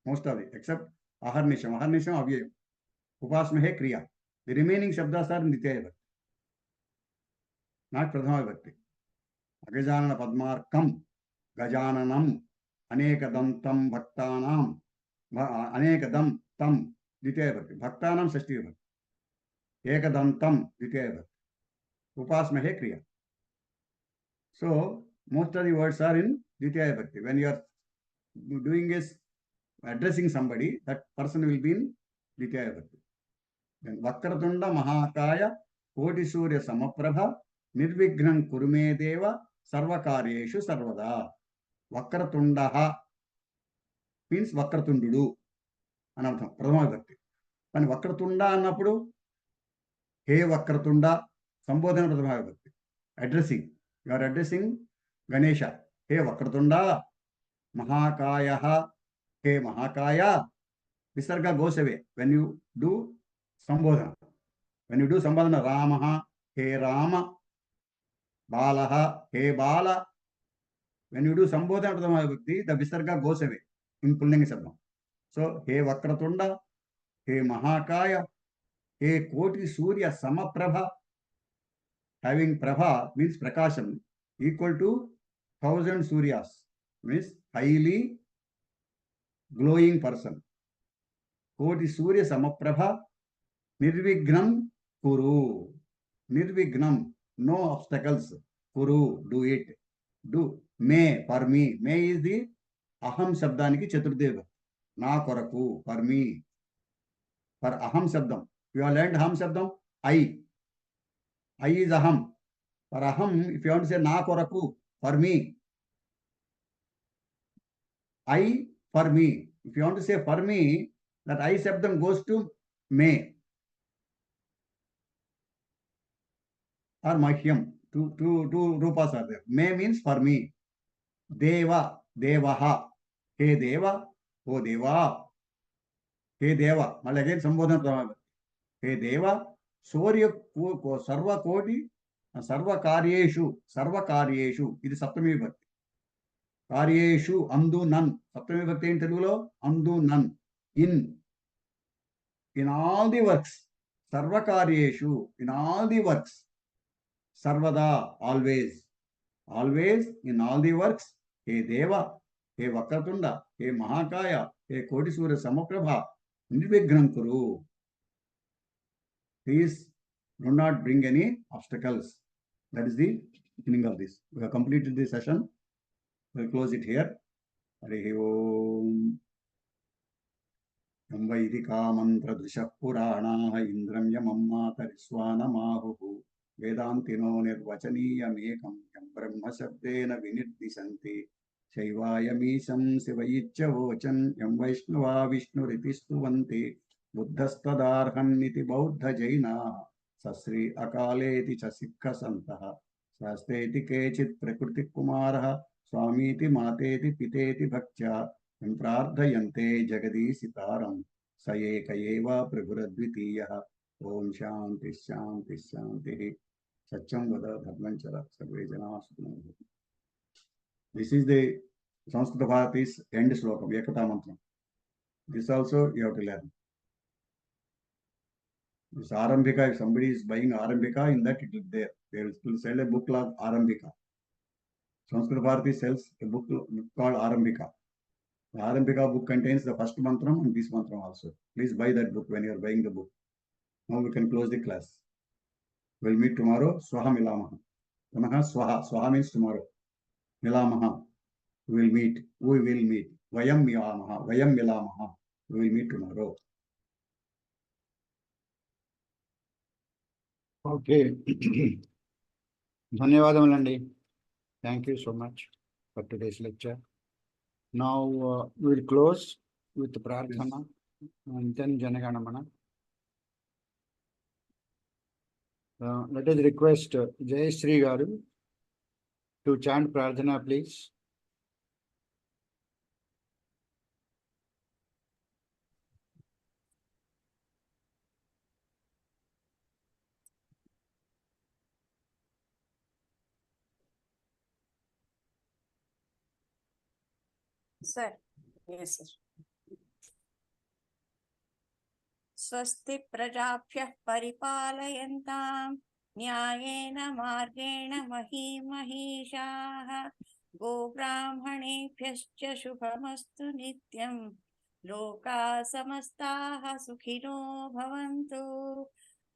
most of it except అహర్నిశం. అహర్నిశం అవ్యయం, ఉపాస్మహే క్రియ. The remaining శబ్దాస్ are ద్వితీయ విభక్తి, not ప్రథమ విభక్తి. అగజానన పద్మార్కం, గజాననం, అనేకదంతం భక్తానాం, అనేకదం తం ద్వితీయ విభక్తి, భక్తానాం షష్ఠీ విభక్తి, ఏకదంతం ద్వితీయ విభక్తి, ఉపాస్మహే క్రియ. So most of the words are in ద్వితీయ విభక్తి. When you are doing is addressing somebody, that person will be in Ditya Vibhakti. Then Vakratunda Mahakaya Koti Surya Samaprabha Nirvignam Kurume Deva Sarvakaryeshu Sarvada. Vakratundaha means Vakratundudu అని అర్థం, ప్రథమ విభక్తి. కానీ వక్రతుండ అన్నప్పుడు హే వక్రతుండ సంబోధన ప్రథమ విభక్తి. Addressing, you are addressing Ganesha, హే వక్రతుండ. మహాకాయ, హే మహాకాయ. విసర్గ goes away when you do సంబోధన. when you do సంబోధన, రామ, హే రామ. బాల, హే బాల. when you do సంబోధన ప్రథమ విభక్తి, the విసర్గ goes away in పుల్లింగ శబ్దం. సో హే వక్రతుండ, హే మహాకాయ, హే కోటి సూర్య సమప్రభ. హ్యావింగ్ ప్రభ means ప్రకాశం, ఈక్వల్ టు 1000 సూర్యాస్, means highly glowing person. Koti Surya Samaprabha Nirvignam Kuru. Nirvignam, no obstacles. Kuru, do it. Do. May, for me. May is the aham shabdaniki chaturdev. Na koraku, for me. For aham shabdam. You have learned aham shabdam? I. I is aham. For aham, if you want to say na koraku, for me. I, for me. If you want to say for me, that I shabdam goes to may or mahyam. Two rupas are there. May means for me. Deva, devaha. Hey deva, oh deva. Hey deva. Mal again sambodhana pramana. Hey deva, surya sarva koti sarva karyeshu. Sarva karyeshu. It is saptami vibhakti. కార్యేషు అందు నన్ సప్తమి విభక్తి ఏంటి తెలుగులో అందు నన్ in all the works సర్వకార్యేషు ఇన్ ఆల్ ది వర్క్స్ సర్వదా always in all the works హే దేవ హే వక్రతుండ హే మహాకాయ హే కోటి సూర్య సమప్రభ నిర్విఘ్నం కురు please do not bring any obstacles. That is the beginning of this. We have completed this session. We'll close it here. Harihi Om. Yam Vaidika mantra drisha puranaha indram yamam matariswana mahuhu vedantino nirvachaniyamekam yam brahma shabdena vinirdisanti शैवायमीशं शिवयिच्च वोचन् यं वैष्णवा विष्णुरितिस्तुवन्ति बुद्धस्तदार्हन्निति बौद्धजैनाः सश्री अकालेति च सिक्खसन्तः शास्त्रेति केचित् प्रकृतिकुमारः स्वामीति मातेति पितेति भक्त्या यं प्रार्थयन्ते जगदीशितारं स एक एव प्रभुरद्वितीयः ॐ शान्तिः शान्तिः शान्तिः सत्यं वद धर्मं चर सर्वे जनाः सुखिनो भवन्तु. This is the Sanskrit Bharati's end slokam, Ekata Mantram. This also you have to learn. This Arambika, if somebody is buying Arambika, in that it will be there. They will sell a book called Arambika. Sanskrit Bharati sells a book called Arambika. The Arambika book contains the first mantram and this mantram also. Please buy that book when you are buying the book. Now we can close the class. We'll meet tomorrow. Swaha Milamaha. Punaha Swaha. Swaha means tomorrow. Milamaha. We will meet. Vayam Milamaha. Vayam Milamaha. We will meet tomorrow. Okay ధన్యవాదములండి. Thank you so much for today's lecture. Now will close with ప్రార్థన and then Jana Gana Mana. Let us request Jayashree garu to chant ప్రార్థన please. Sir, yes, sir. स्वस्ति प्रजाभ्यः परिपालयन्तां न्यायेन मार्गेण महीमहीषाः गोब्राह्मणेभ्यश्च शुभमस्तु नित्यं लोकाः समस्ताः सुखिनो भवन्तु.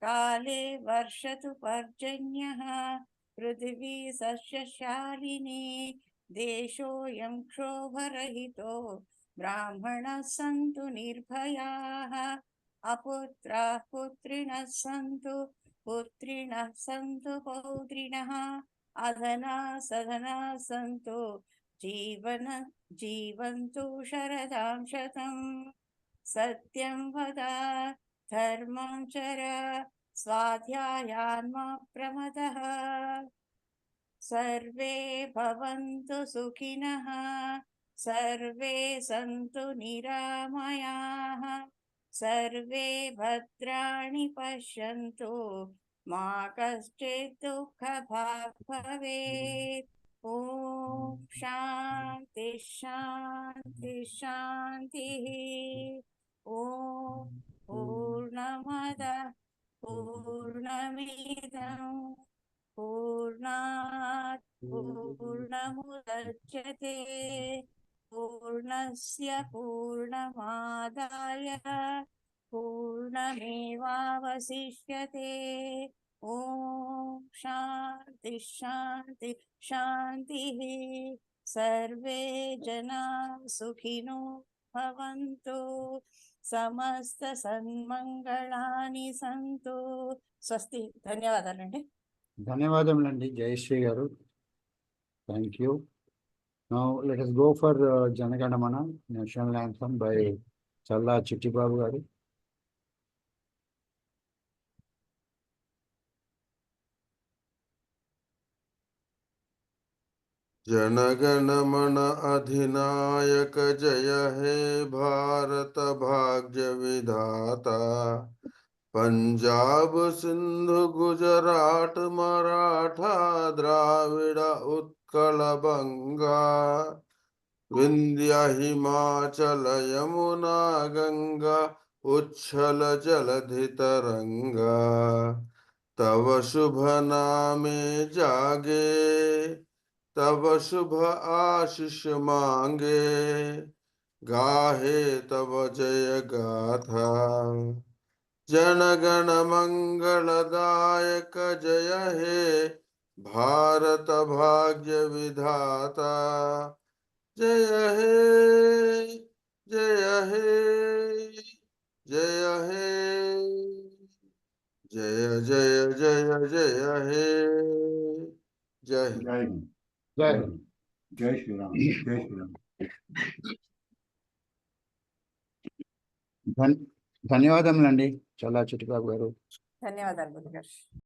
काले वर्षतु पर्जन्यः पृथिवी सस्यशालिनी देशोऽयं क्षोभरहितो ब्राह्मणाः सन्तु निर्भयाः अपुत्राः पुत्रिणः सन्तु पुत्रिणः सन्तु पौत्रिणः अधनाः सधनाः सन्तु जीवन्तु शरदां शतं. सत्यं वद धर्मं चर स्वाध्यायान् मा प्रमदः. सर्वे भवन्तु सुखिनः सर्वे सन्तु निरामयाः सर्वे भद्राणि पश्यन्तु मा कश्चित् दुःखभाग् भवेत्. ॐ शान्ति शान्ति शान्तिः. ॐ पूर्णमदः पूर्णमिदं पूर्णात् पूर्णमुदच्यते पूर्णस्य पूर्णमादाय पूर्णमेवावशिष्यते. ॐ शान्ति शान्ति शान्तिः. सर्वे जनाः सुखिनो भवन्तु समस्त సన్మంగళాని సంతు. స్వస్తి. ధన్యవాదాలండి. ధన్యవాదములండి జయశ్రీ గారు. Thank you. Now let us go for Janaganamana, national anthem by Challa Chittibabu garu. जनगणमन अधिनायक जय हे भारत भाग्य विधाता. पंजाब सिंधु गुजरात मराठा द्राविड़ उत्कल बंगा विंध्य हिमाचल यमुना गंगा उच्छल जलधि तरंगा तव शुभ नामे जागे तब शुभ आशीष मांगे गाहे तब जय गाथा जन गण मंगलदायक जय हे भारत भाग्य विधाता जय हे जय हे जय हे जय जय जय जय हे जय हिंद। जय हिंद జై హింద్. जय श्री राम जय श्री राम ధన్యవాదములండి చల్లా చిట్టిబాబు గారు. ధన్యవాదాలు గురుగారు.